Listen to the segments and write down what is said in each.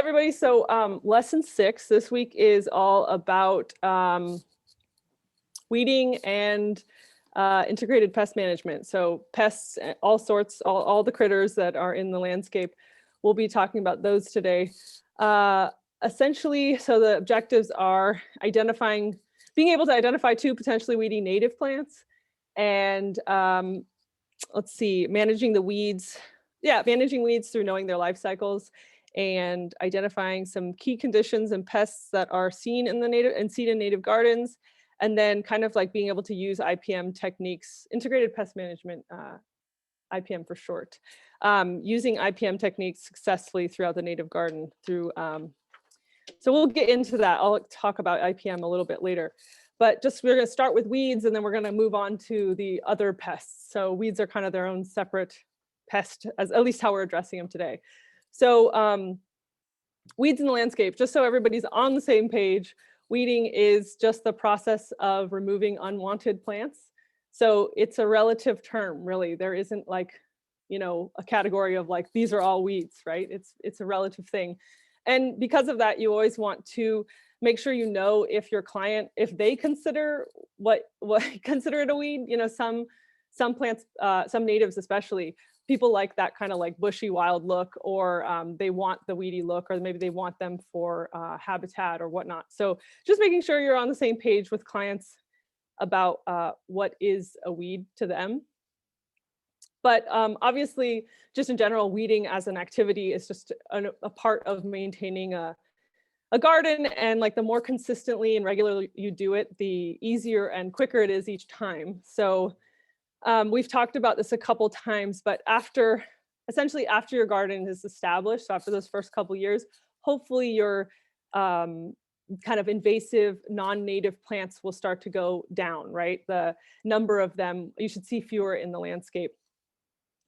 Everybody, so lesson 6 this week is all about weeding and integrated pest management. So pests, all sorts, all the critters that are in the landscape. We'll be talking about those today. Essentially, so the objectives are being able to identify 2 potentially weedy native plants, and let's see, managing the weeds. Yeah, managing weeds through knowing their life cycles and identifying some key conditions and pests that are seen in the native and seed and native gardens, and then kind of like being able to use IPM techniques, integrated pest management, IPM for short, using IPM techniques successfully throughout the native garden through, so we'll get into that. I'll talk about IPM a little bit later, but just we're going to start with weeds and then we're going to move on to the other pests. So weeds are kind of their own separate pest, as at least how we're addressing them today. So weeds in the landscape, just so everybody's on the same page, weeding is just the process of removing unwanted plants. So it's a relative term, really. There isn't like, a category of like, these are all weeds, right? It's a relative thing. And because of that, you always want to make sure if your client, if they consider what consider it a weed. Some plants, some natives especially, people like that kind of like bushy wild look, or they want the weedy look, or maybe they want them for habitat or whatnot. So just making sure you're on the same page with clients about what is a weed to them. But obviously, just in general, weeding as an activity is just a part of maintaining a garden, and like the more consistently and regularly you do it, the easier and quicker it is each time. So we've talked about this a couple times, but essentially after your garden is established, so after those first couple years, hopefully your kind of invasive non-native plants will start to go down, right? The number of them, you should see fewer in the landscape.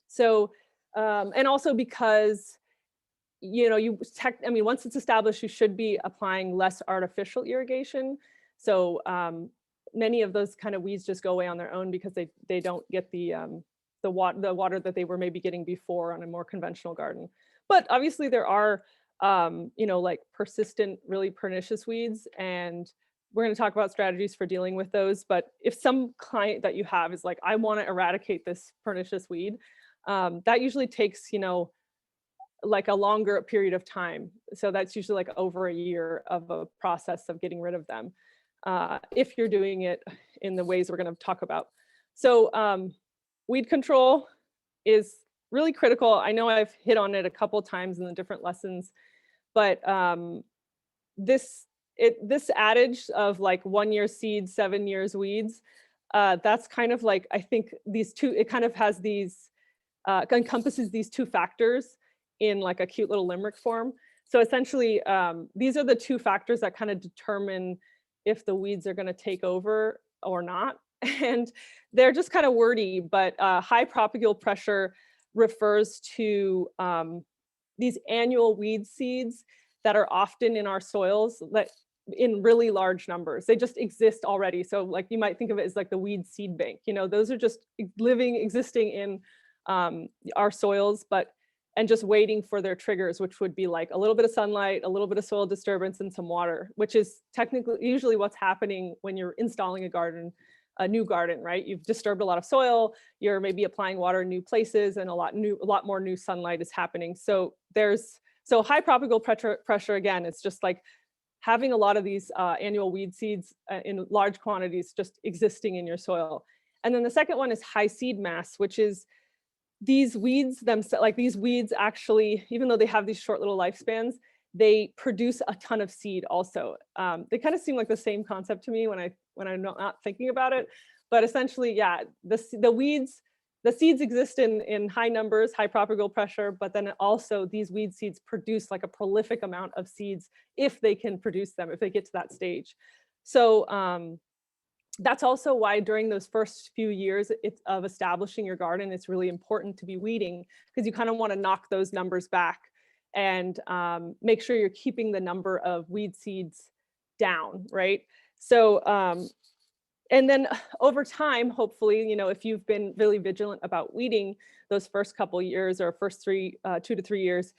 So, and also because, once it's established, you should be applying less artificial irrigation. So many of those kind of weeds just go away on their own because they don't get the water that they were maybe getting before on a more conventional garden. But obviously there are, like persistent, really pernicious weeds, and we're going to talk about strategies for dealing with those. But if some client that you have is like, I want to eradicate this pernicious weed, that usually takes, like a longer period of time. So that's usually like over a year of a process of getting rid of them, if you're doing it in the ways we're going to talk about. So weed control is really critical. I know I've hit on it a couple times in the different lessons, but this adage of like 1 year seeds, 7 years weeds, that's kind of like, I think it kind of has these, encompasses these 2 factors in like a cute little limerick form. So essentially, these are the 2 factors that kind of determine if the weeds are going to take over or not. And they're just kind of wordy, but high propagal pressure refers to these annual weed seeds that are often in our soils, that in really large numbers. They just exist already. So like you might think of it as like the weed seed bank. Those are just existing in our soils, and just waiting for their triggers, which would be like a little bit of sunlight, a little bit of soil disturbance, and some water, which is technically usually what's happening when you're installing a new garden, right? You've disturbed a lot of soil, you're maybe applying water in new places, and a lot more new sunlight is happening. So high propagal pressure, again, it's just like having a lot of these annual weed seeds in large quantities just existing in your soil. And then the second one is high seed mass, which is these weeds themselves, like these weeds actually, even though they have these short little lifespans, they produce a ton of seed also. They kind of seem like the same concept to me when I'm not thinking about it. But essentially, yeah, the seeds exist in high numbers, high propagal pressure, but then also these weed seeds produce like a prolific amount of seeds if they can produce them, if they get to that stage. So that's also why during those first few years of establishing your garden, it's really important to be weeding, because you kind of want to knock those numbers back and make sure you're keeping the number of weed seeds down, right? So, and then over time, hopefully, if you've been really vigilant about weeding those first couple years or first 2 to 3 years,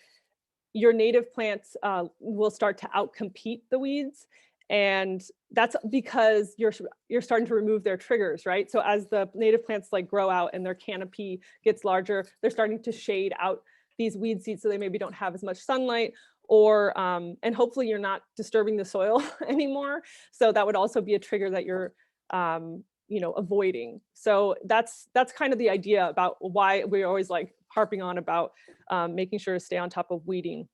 your native plants will start to outcompete the weeds. And that's because you're starting to remove their triggers, right? So as the native plants like grow out and their canopy gets larger, they're starting to shade out these weed seeds so they maybe don't have as much sunlight, or and hopefully you're not disturbing the soil anymore. So that would also be a trigger that you're avoiding. So that's kind of the idea about why we're always like harping on about making sure to stay on top of weeding.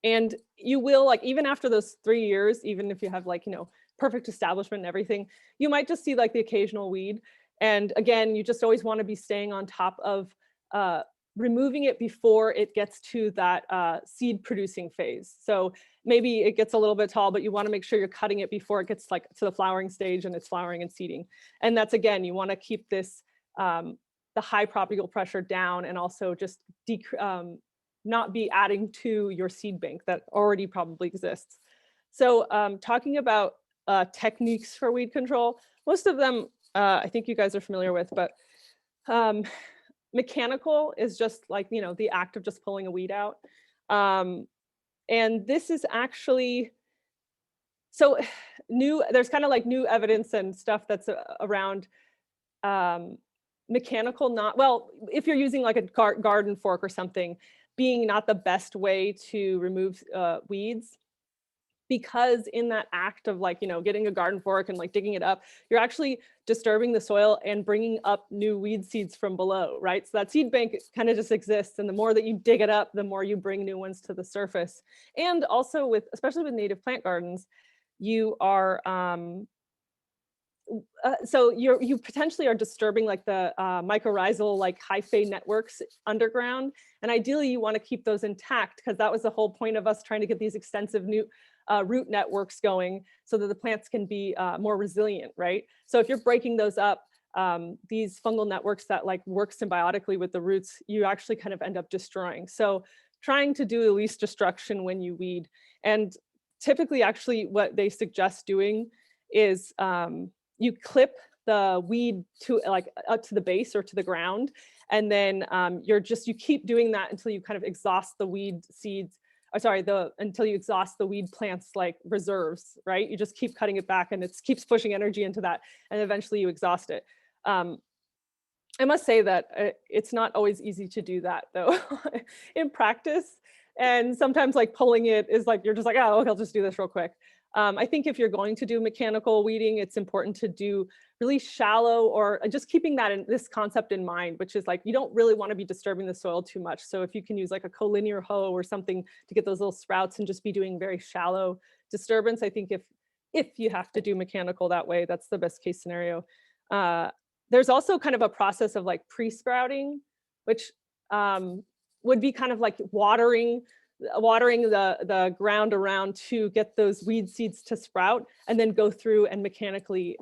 And you will, like, even after those 3 years, even if you have like, perfect establishment and everything, you might just see like the occasional weed. And again, you just always want to be staying on top of uh, removing it before it gets to that seed producing phase. So maybe it gets a little bit tall, but you want to make sure you're cutting it before it gets like to the flowering stage and it's flowering and seeding. And that's, again, you want to keep this the high propagal pressure down, and also just not be adding to your seed bank that already probably exists. So talking about techniques for weed control, most of them I think you guys are familiar with, but mechanical is just like, the act of just pulling a weed out. And this is actually, so there's kind of like new evidence and stuff that's around mechanical, not, well, if you're using like a garden fork or something, being not the best way to remove weeds, because in that act of like, getting a garden fork and like digging it up, you're actually disturbing the soil and bringing up new weed seeds from below, right? So that seed bank kind of just exists. And the more that you dig it up, the more you bring new ones to the surface. And also especially with native plant gardens, you are, so you potentially are disturbing like the mycorrhizal like hyphae networks underground, and ideally you want to keep those intact, because that was the whole point of us trying to get these extensive new root networks going so that the plants can be more resilient, right? So if you're breaking those up, these fungal networks that like work symbiotically with the roots, you actually kind of end up destroying. So trying to do the least destruction when you weed. And typically actually what they suggest doing is you clip the weed to like up to the base or to the ground. And then you keep doing that until you kind of exhaust the weed seeds, or sorry, until you exhaust the weed plants like reserves, right? You just keep cutting it back and it keeps pushing energy into that, and eventually you exhaust it. I must say that it's not always easy to do that though in practice. And sometimes like pulling it is like, you're just like, oh, okay, I'll just do this real quick. I think if you're going to do mechanical weeding, it's important to do really shallow, or just keeping this concept in mind, which is like, you don't really want to be disturbing the soil too much. So if you can use like a collinear hoe or something to get those little sprouts and just be doing very shallow disturbance, I think if you have to do mechanical that way, that's the best case scenario. There's also kind of a process of like pre-sprouting, which would be kind of like watering the ground around to get those weed seeds to sprout, and then go through and mechanically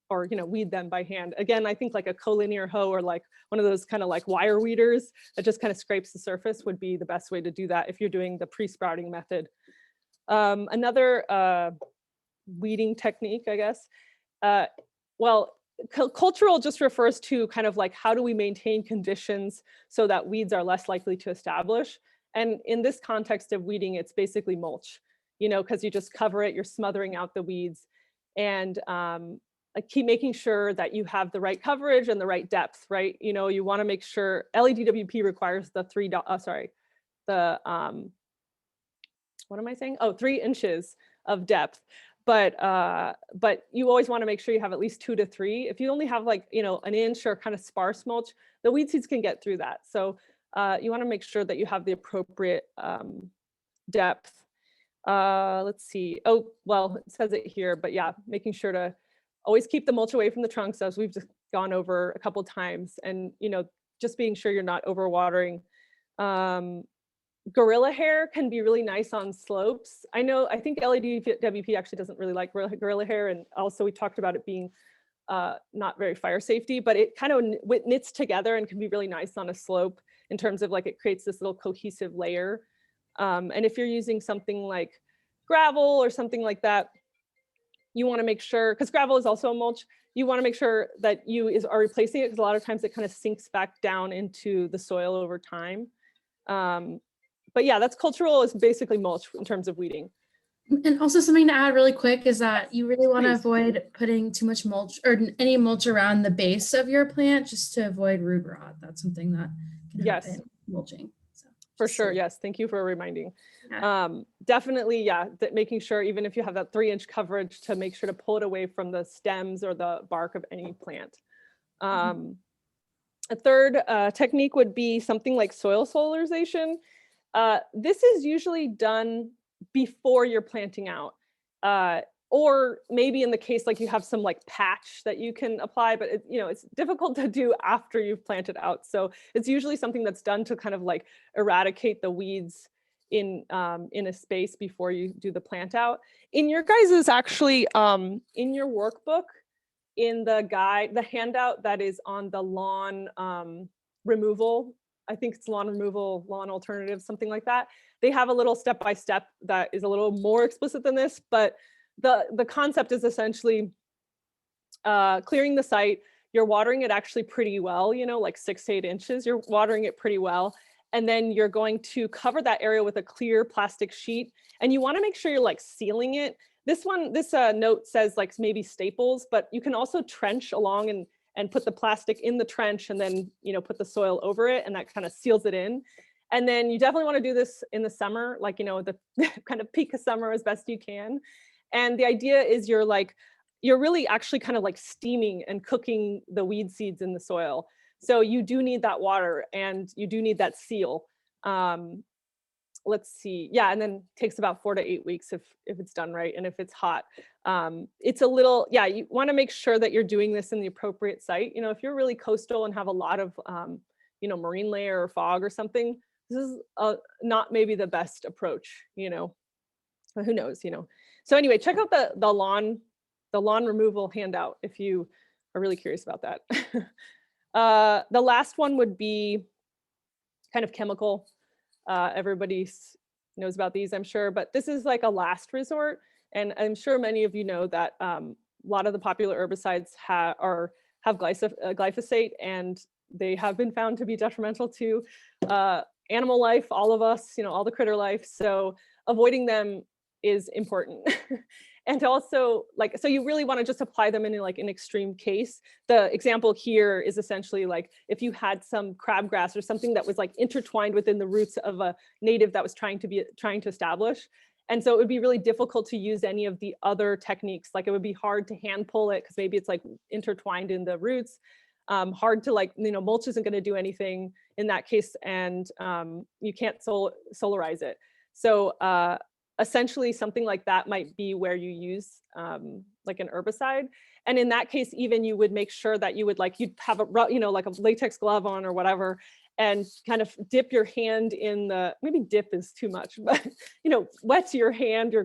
or weed them by hand. Again, I think like a collinear hoe or like one of those kind of like wire weeders that just kind of scrapes the surface would be the best way to do that if you're doing the pre-sprouting method. Another weeding technique, I guess, well, cultural just refers to kind of like, how do we maintain conditions so that weeds are less likely to establish? And in this context of weeding, it's basically mulch, because you just cover it, you're smothering out the weeds, and keep making sure that you have the right coverage and the right depth, right? You want to make sure LEDWP requires the what am I saying? Oh, 3 inches of depth. But you always want to make sure you have at least 2 to 3. If you only have like, an inch or kind of sparse mulch, the weed seeds can get through that. So you want to make sure that you have the appropriate depth. Let's see. Oh, well, it says it here, but yeah, making sure to always keep the mulch away from the trunks, as we've just gone over a couple times, and just being sure you're not overwatering. Gorilla hair can be really nice on slopes. I think LEDWP actually doesn't really like gorilla hair, and also we talked about it being not very fire safety, but it kind of knits together and can be really nice on a slope in terms of like, it creates this little cohesive layer. And if you're using something like gravel or something like that, you want to make sure, because gravel is also a mulch, you want to make sure that you are replacing it, because a lot of times it kind of sinks back down into the soil over time. But yeah, that's cultural is basically mulch in terms of weeding. And also something to add really quick is that you really want to Please. avoid putting too much mulch or any mulch around the base of your plant just to avoid root rot. That's something that can Yes. happen mulching. So For sure. Yes. Thank you for reminding. Yeah. Definitely. Yeah. Making sure, even if you have that 3-inch coverage, to make sure to pull it away from the stems or the bark of any plant. A third technique would be something like soil solarization. This is usually done before you're planting out. Or maybe in the case like you have some like patch that you can apply, but it's difficult to do after you've planted out. So it's usually something that's done to kind of like eradicate the weeds in a space before you do the plant out. In your guys's actually in your workbook, in the guide, the handout that is on the lawn removal, I think it's lawn removal, lawn alternatives, something like that. They have a little step-by-step that is a little more explicit than this, but the concept is essentially clearing the site. You're watering it actually pretty well, like 6 to 8 inches. You're watering it pretty well. And then you're going to cover that area with a clear plastic sheet. And you want to make sure you're like sealing it. This note says like maybe staples, but you can also trench along and put the plastic in the trench and then, put the soil over it, and that kind of seals it in. And then you definitely want to do this in the summer, like, the kind of peak of summer as best you can. And the idea is you're really actually kind of like steaming and cooking the weed seeds in the soil. So you do need that water and you do need that seal. Let's see. Yeah, and then takes about 4 to 8 weeks if it's done right and if it's hot. It's a little, yeah, you want to make sure that you're doing this in the appropriate site. If you're really coastal and have a lot of, marine layer or fog or something, this is not maybe the best approach, but who knows, So anyway, check out the lawn removal handout if you are really curious about that. The last one would be kind of chemical. Everybody knows about these, I'm sure, but this is like a last resort. And I'm sure many of you know that a lot of the popular herbicides have glyphosate, and they have been found to be detrimental to animal life, all of us, all the critter life. So avoiding them is important. And also, so you really want to just apply them in like an extreme case. The example here is essentially like if you had some crabgrass or something that was like intertwined within the roots of a native that was trying to establish. And so it would be really difficult to use any of the other techniques. Like it would be hard to hand pull it because maybe it's like intertwined in the roots. Hard to mulch isn't going to do anything in that case, and you can't solarize it. So essentially something like that might be where you use like an herbicide. And in that case, even you would make sure that you'd have like a latex glove on or whatever, and kind of dip your hand in maybe dip is too much, but wet your hand, your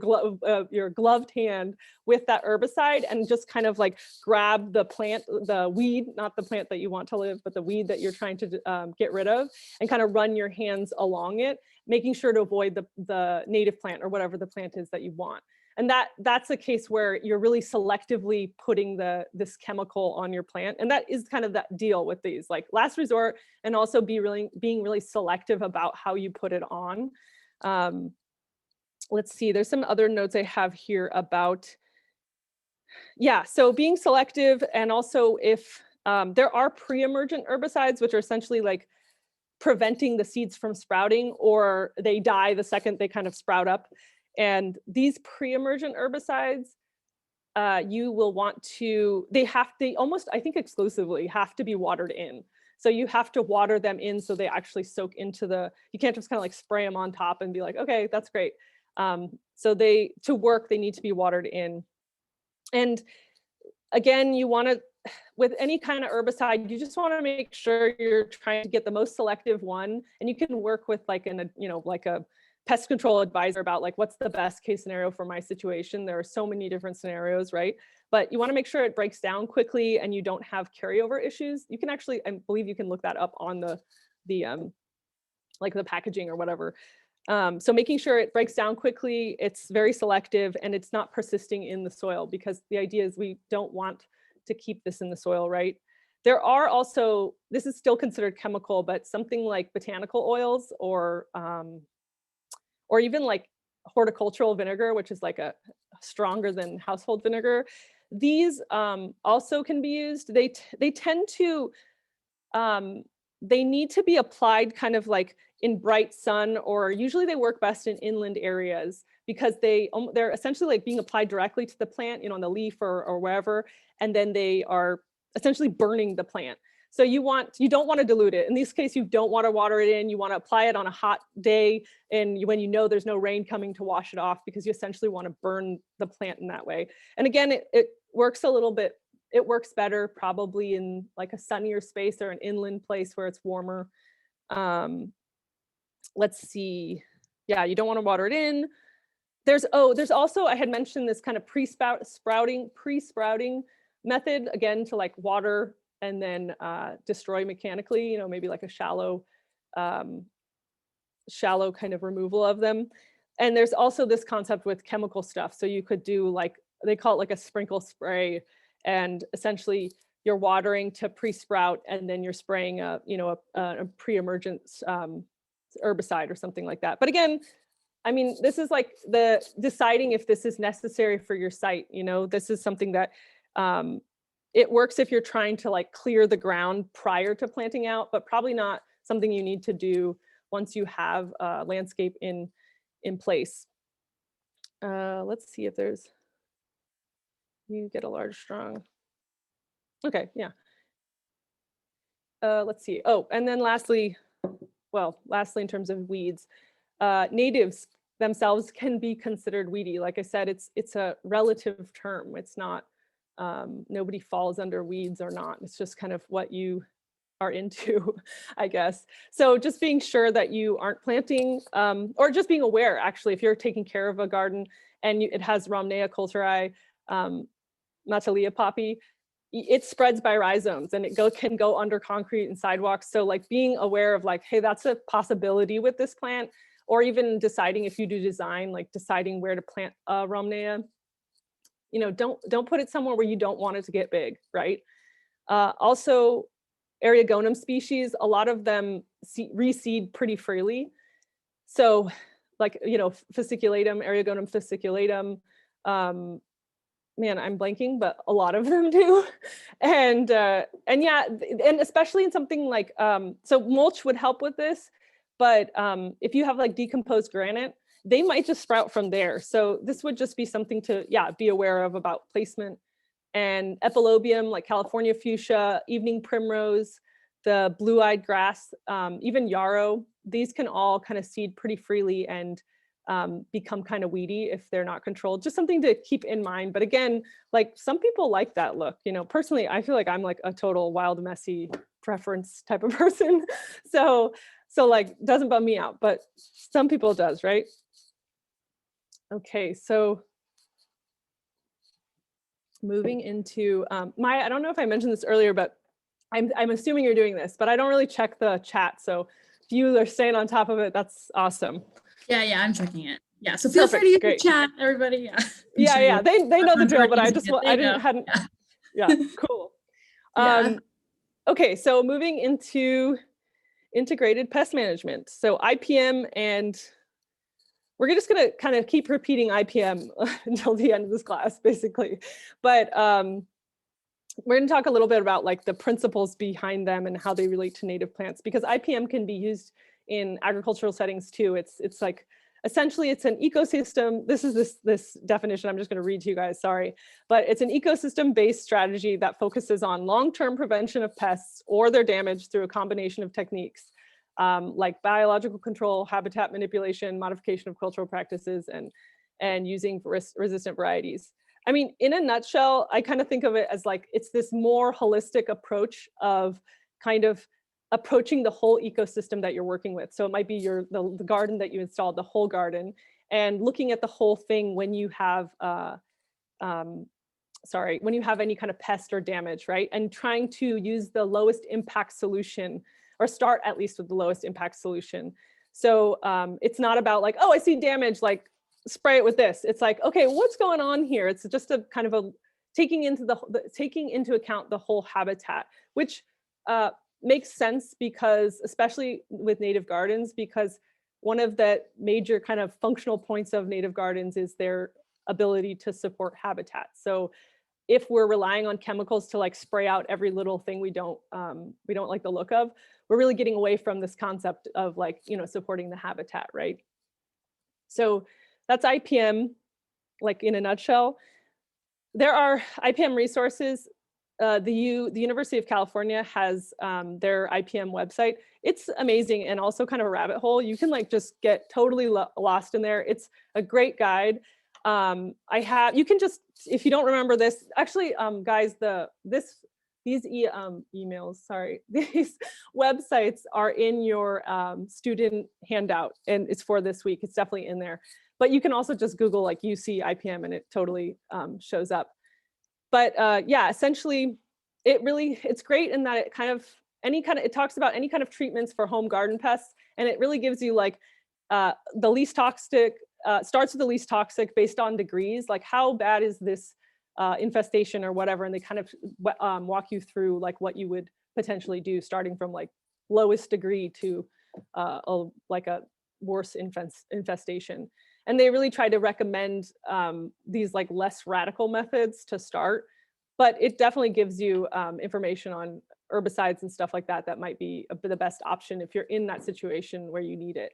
gloved hand with that herbicide, and just kind of like grab the weed, not the plant that you want to live, but the weed that you're trying to get rid of, and kind of run your hands along it, making sure to avoid the native plant or whatever the plant is that you want. And that's a case where you're really selectively putting this chemical on your plant. And that is kind of that deal with these, like last resort, and also being really selective about how you put it on. Let's see, there's some other notes I have here about, yeah, so being selective. And also if there are pre-emergent herbicides, which are essentially like preventing the seeds from sprouting, or they die the second they kind of sprout up. And these pre-emergent herbicides, you will want to, they almost, I think exclusively have to be watered in. So you have to water them in so they actually soak into you can't just kind of like spray them on top and be like, okay, that's great. So to work, they need to be watered in. And again, you want to, with any kind of herbicide, you just want to make sure you're trying to get the most selective one. And you can work with like a pest control advisor about like, what's the best case scenario for my situation? There are so many different scenarios, right? But you want to make sure it breaks down quickly and you don't have carryover issues. You can actually, I believe you can look that up on the like the packaging or whatever. So making sure it breaks down quickly, it's very selective, and it's not persisting in the soil, because the idea is we don't want to keep this in the soil, right? There are also, this is still considered chemical, but something like botanical oils or or even like horticultural vinegar, which is like a stronger than household vinegar. These also can be used. They tend to um, they need to be applied kind of like in bright sun, or usually they work best in inland areas because they're essentially like being applied directly to the plant, on the leaf or wherever, and then they are essentially burning the plant. So you don't want to dilute it. In this case, you don't want to water it in. You want to apply it on a hot day and when there's no rain coming to wash it off, because you essentially want to burn the plant in that way. And again, it works a little bit. It works better probably in like a sunnier space or an inland place where it's warmer. Let's see. Yeah, you don't want to water it in. There's also, I had mentioned this kind of pre-sprouting method, again, to like water and then destroy mechanically, maybe like a shallow kind of removal of them. And there's also this concept with chemical stuff. So you could do like, they call it like a sprinkle spray, and essentially you're watering to pre-sprout and then you're spraying a pre-emergent herbicide or something like that. But again, I mean, this is like the deciding if this is necessary for your site. This is something that it works if you're trying to like clear the ground prior to planting out, but probably not something you need to do once you have a landscape in place. Let's see if you get a large, strong. Okay, yeah. Let's see. Oh, and then lastly in terms of weeds, natives themselves can be considered weedy. Like I said, it's a relative term. It's not, nobody falls under weeds or not. It's just kind of what you are into, I guess. So just being sure that you aren't planting, or just being aware, actually, if you're taking care of a garden and it has Rhamnea coulteri, Natalia poppy, it spreads by rhizomes and can go under concrete and sidewalks. So like being aware of like, hey, that's a possibility with this plant, or even deciding if you do design, like deciding where to plant Rhamnea, don't put it somewhere where you don't want it to get big, right? Also, Eriogonum species, a lot of them reseed pretty freely. So like, fasciculatum, Eriogonum fasciculatum, man, I'm blanking, but a lot of them do. And yeah, and especially in something like, so mulch would help with this, but if you have like decomposed granite, they might just sprout from there. So this would just be something to, be aware of about placement. And epilobium, like California fuchsia, evening primrose, the blue-eyed grass, even yarrow, these can all kind of seed pretty freely and become kind of weedy if they're not controlled. Just something to keep in mind. But again, like some people like that look. Personally, I feel like I'm like a total wild, messy preference type of person. So like doesn't bum me out, but some people it does, right? Okay, so moving into Maya, I don't know if I mentioned this earlier, but I'm assuming you're doing this, but I don't really check the chat. So if you are staying on top of it, that's awesome. Yeah, I'm checking it. Yeah, so feel free to use the chat, everybody. Yeah. Yeah, they know the drill, but yeah, cool. Okay, so moving into integrated pest management. So IPM, and we're just gonna kind of keep repeating IPM until the end of this class, basically. But we're gonna talk a little bit about like the principles behind them and how they relate to native plants, because IPM can be used in agricultural settings too. It's like, essentially it's an ecosystem. This is this definition I'm just going to read to you guys, sorry. But it's an ecosystem-based strategy that focuses on long-term prevention of pests or their damage through a combination of techniques like biological control, habitat manipulation, modification of cultural practices, and using resistant varieties. I mean, in a nutshell, I kind of think of it as like, it's this more holistic approach of kind of approaching the whole ecosystem that you're working with. So it might be the garden that you installed, the whole garden, and looking at the whole thing when you have, when you have any kind of pest or damage, right? And trying to use the lowest impact solution, or start at least with the lowest impact solution. So it's not about like, oh, I see damage, like spray it with this. It's like, okay, what's going on here? It's just a kind of a taking into account the whole habitat, which makes sense, because especially with native gardens, because one of the major kind of functional points of native gardens is their ability to support habitat. So if we're relying on chemicals to like spray out every little thing we don't like the look of, we're really getting away from this concept of like, supporting the habitat, right? So that's IPM, like in a nutshell. There are IPM resources. The University of California has their IPM website. It's amazing and also kind of a rabbit hole. You can like just get totally lost in there. It's a great guide. You can just, if you don't remember this, actually, guys, these emails, sorry, these websites are in your student handout, and it's for this week. It's definitely in there. But you can also just Google like UC IPM and it totally shows up. But yeah, essentially, it's great in that it talks about any kind of treatments for home garden pests, and it really gives you like the least toxic, starts with the least toxic based on degrees, like how bad is this infestation or whatever, and they kind of walk you through like what you would potentially do, starting from like lowest degree to like a worse infestation. And they really try to recommend these like less radical methods to start, but it definitely gives you information on herbicides and stuff like that that might be the best option if you're in that situation where you need it.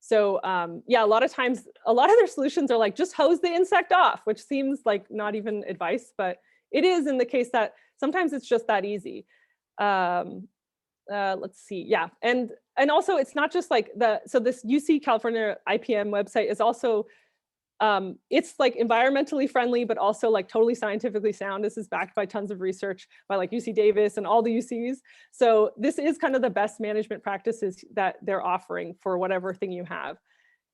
So yeah, a lot of times, a lot of their solutions are like, just hose the insect off, which seems like not even advice, but it is in the case that sometimes it's just that easy. Let's see, yeah. And also it's not just like so this UC California IPM website is also, it's like environmentally friendly, but also like totally scientifically sound. This is backed by tons of research by like UC Davis and all the UCs. So this is kind of the best management practices that they're offering for whatever thing you have.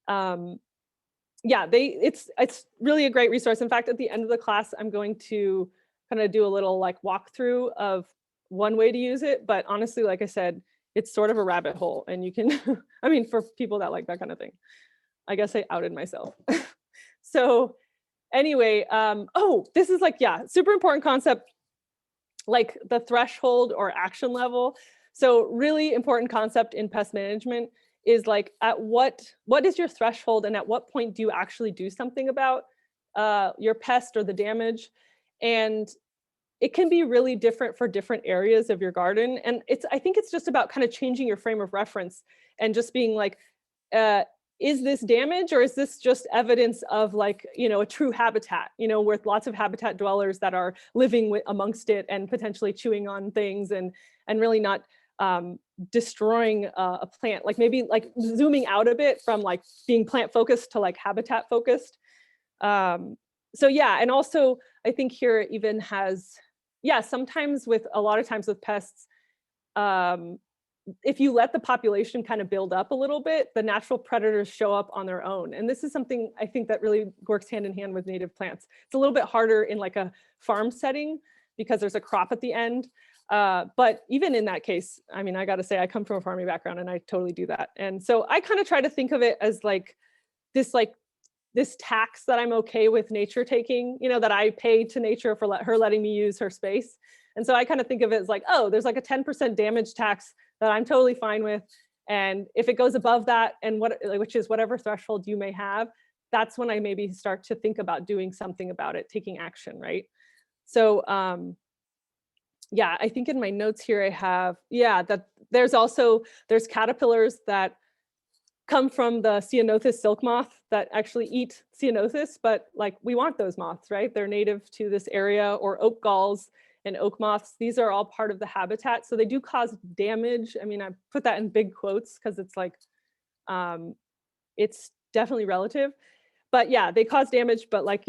Yeah, it's really a great resource. In fact, at the end of the class, I'm going to kind of do a little like walkthrough of one way to use it. But honestly, like I said, it's sort of a rabbit hole, and you can, I mean, for people that like that kind of thing. I guess I outed myself. So anyway, oh, this is like, yeah, super important concept, like the threshold or action level. So really important concept in pest management is like, at what is your threshold, and at what point do you actually do something about your pest or the damage? And it can be really different for different areas of your garden. And I think it's just about kind of changing your frame of reference and just being like, is this damage, or is this just evidence of like, a true habitat, with lots of habitat dwellers that are living amongst it and potentially chewing on things and really not destroying a plant, like maybe like zooming out a bit from like being plant focused to like habitat focused. So yeah, and also I think here it even has, yeah, sometimes a lot of times with pests, if you let the population kind of build up a little bit, the natural predators show up on their own. And this is something I think that really works hand in hand with native plants. It's a little bit harder in like a farm setting because there's a crop at the end. But even in that case, I mean, I got to say, I come from a farming background and I totally do that. And so I kind of try to think of it as like this tax that I'm okay with nature taking, that I pay to nature for her letting me use her space. And so I kind of think of it as like, oh, there's like a 10% damage tax that I'm totally fine with. And if it goes above that, and which is whatever threshold you may have, that's when I maybe start to think about doing something about it, taking action, right? So yeah, I think in my notes here I have, yeah, that there's caterpillars that come from the Ceanothus silk moth that actually eat Ceanothus, but like we want those moths, right? They're native to this area, or oak galls and oak moths. These are all part of the habitat. So they do cause damage. I mean, I put that in big quotes because it's like, it's definitely relative, but yeah, they cause damage. But like,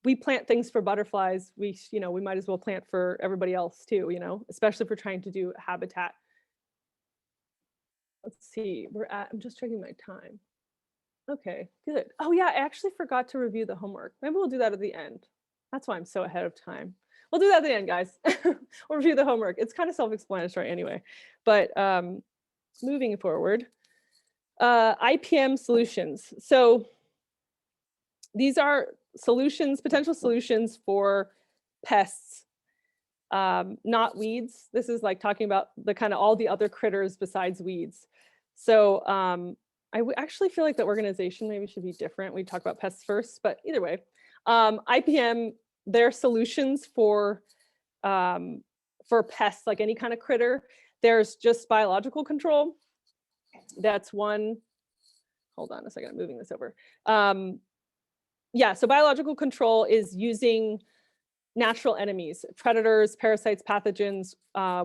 we plant things for butterflies. We might as well plant for everybody else too, especially if we're trying to do habitat. Let's see, I'm just checking my time. Okay, good. Oh yeah, I actually forgot to review the homework. Maybe we'll do that at the end. That's why I'm so ahead of time. We'll do that at the end, guys. We'll review the homework. It's kind of self-explanatory anyway. But moving forward, IPM solutions. So these are potential solutions for pests, not weeds. This is like talking about the kind of all the other critters besides weeds. So actually feel like the organization maybe should be different. We talk about pests first, but either way, IPM, their solutions for pests, like any kind of critter, there's just biological control. That's one. Hold on a second, I'm moving this over. Yeah, so biological control is using natural enemies, predators, parasites, pathogens,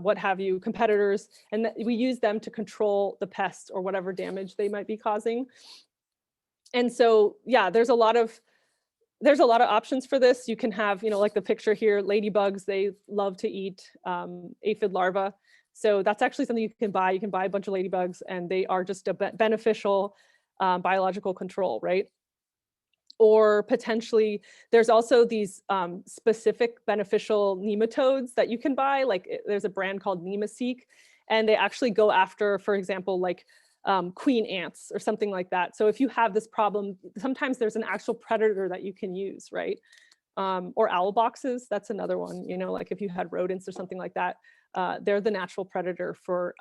what have you, competitors, and we use them to control the pest or whatever damage they might be causing. And so, yeah, there's a lot of options for this. You can have, like the picture here, ladybugs, they love to eat aphid larvae. So that's actually something you can buy. You can buy a bunch of ladybugs and they are just a beneficial biological control, right? Or potentially there's also these specific beneficial nematodes that you can buy. Like there's a brand called Nemaseek, and they actually go after, for example, like queen ants or something like that. So if you have this problem, sometimes there's an actual predator that you can use, right? Or owl boxes, that's another one, like if you had rodents or something like that, they're the natural predator for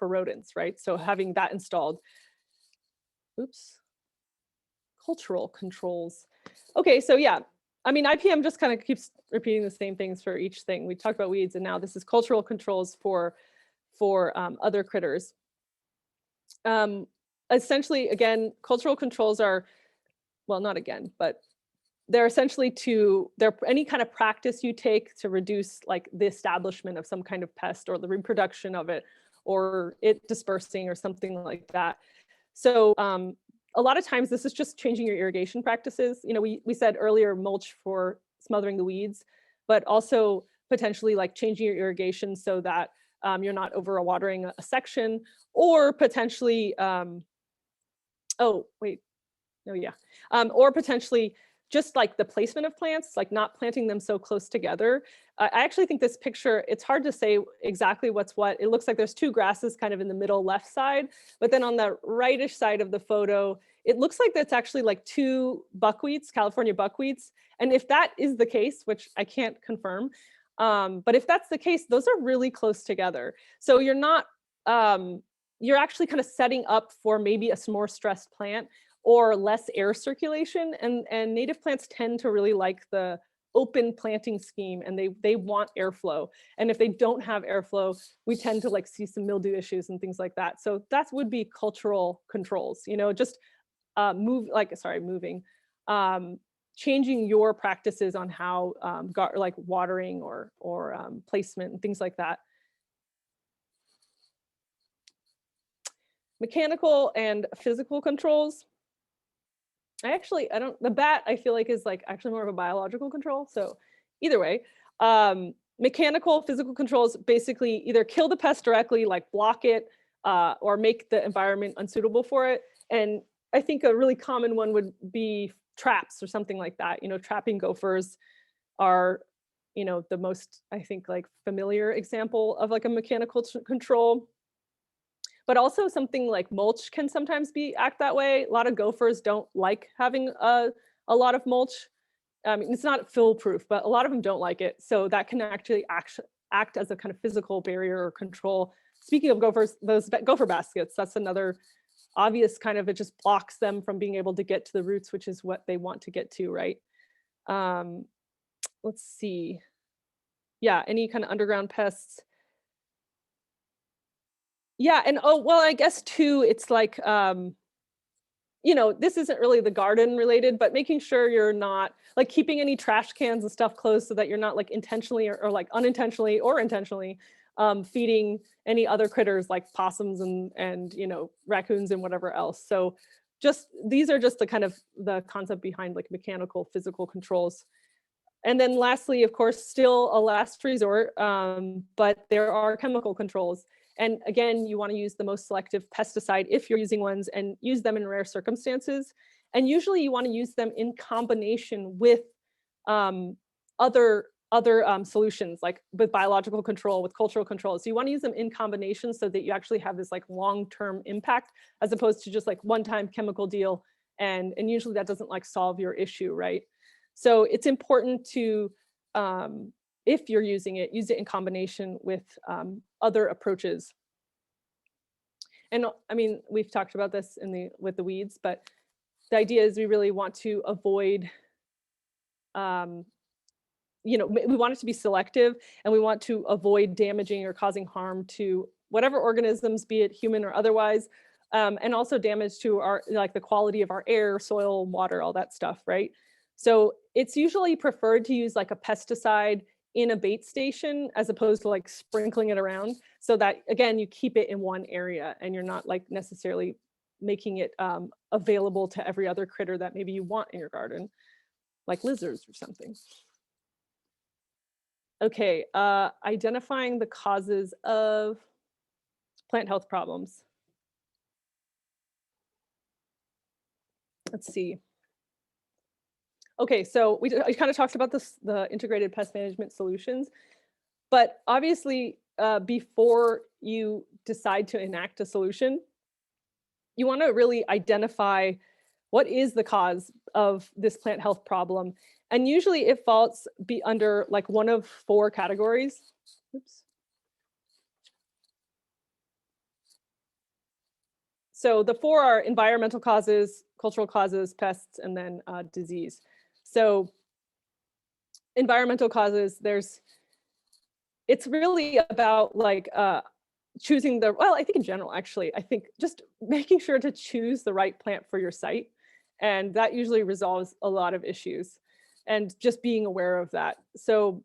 rodents, right? So having that installed. Oops. Cultural controls. Okay, so yeah, I mean, IPM just kind of keeps repeating the same things for each thing. We talked about weeds, and now this is cultural controls for other critters. Essentially, again, cultural controls are, well, not again, but they're essentially they're any kind of practice you take to reduce like the establishment of some kind of pest or the reproduction of it or it dispersing or something like that. So a lot of times this is just changing your irrigation practices. We said earlier mulch for smothering the weeds, but also potentially like changing your irrigation so that you're not overwatering a section, or potentially, oh, wait, no, yeah. Or potentially just like the placement of plants, like not planting them so close together. I actually think this picture, it's hard to say exactly what's what. It looks like there's two grasses kind of in the middle left side, but then on the rightish side of the photo, it looks like that's actually like two buckwheats, California buckwheats. And if that is the case, which I can't confirm, but if that's the case, those are really close together. So you're not, you're actually kind of setting up for maybe a more stressed plant or less air circulation. And native plants tend to really like the open planting scheme, and they want airflow. And if they don't have airflow, we tend to like see some mildew issues and things like that. So that would be cultural controls, just moving, changing your practices on how like watering or placement and things like that. Mechanical and physical controls. The bat I feel like is like actually more of a biological control. So either way, mechanical, physical controls basically either kill the pest directly, like block it, or make the environment unsuitable for it. And I think a really common one would be traps or something like that. Trapping gophers are, the most, I think, like familiar example of like a mechanical control. But also something like mulch can sometimes act that way. A lot of gophers don't like having a lot of mulch. It's not foolproof, but a lot of them don't like it. So that can actually act as a kind of physical barrier or control. Speaking of gophers, those gopher baskets, that's another obvious kind of, it just blocks them from being able to get to the roots, which is what they want to get to, right? Let's see. Yeah, any kind of underground pests. Yeah, and well, I guess too, it's like, this isn't really the garden related, but making sure you're not like keeping any trash cans and stuff closed so that you're not like intentionally or like unintentionally or intentionally feeding any other critters like possums and raccoons and whatever else. So these are just the kind of the concept behind like mechanical, physical controls. And then lastly, of course, still a last resort, but there are chemical controls. And again, you want to use the most selective pesticide if you're using ones, and use them in rare circumstances. And usually you want to use them in combination with other solutions, like with biological control, with cultural control. So you want to use them in combination so that you actually have this like long-term impact, as opposed to just like one-time chemical deal. And usually that doesn't like solve your issue, right? So it's important to, if you're using it, use it in combination with other approaches. And I mean, we've talked about this with the weeds, but the idea is we really want to avoid, um, we want it to be selective, and we want to avoid damaging or causing harm to whatever organisms, be it human or otherwise, and also damage to our, like, the quality of our air, soil, water, all that stuff, right? So it's usually preferred to use like a pesticide in a bait station as opposed to like sprinkling it around, so that again you keep it in one area and you're not like necessarily making it available to every other critter that maybe you want in your garden, like lizards or something. Okay, identifying the causes of plant health problems. Let's see. Okay, so I kind of talked about this, the integrated pest management solutions, but obviously, before you decide to enact a solution, you want to really identify what is the cause of this plant health problem. And usually it falls be under like one of four categories. Oops. So the four are environmental causes, cultural causes, pests, and then disease. So environmental causes, it's really about like choosing well, I think in general, actually, I think just making sure to choose the right plant for your site. And that usually resolves a lot of issues, and just being aware of that. So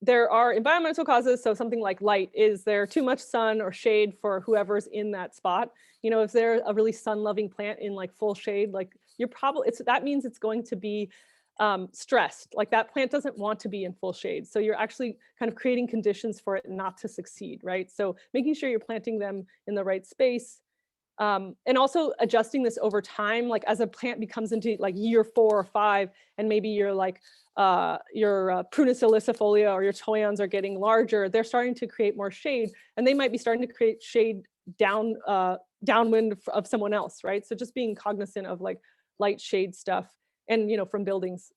there are environmental causes. So something like light, is there too much sun or shade for whoever's in that spot? If they're a really sun loving plant in like full shade, like that means it's going to be stressed. Like that plant doesn't want to be in full shade. So you're actually kind of creating conditions for it not to succeed, right? So making sure you're planting them in the right space. And also adjusting this over time, like as a plant becomes into like year 4 or 5, and maybe you're like your Prunus ilicifolia or your toyons are getting larger, they're starting to create more shade, and they might be starting to create shade downwind of someone else, right? So just being cognizant of like light shade stuff, and from buildings.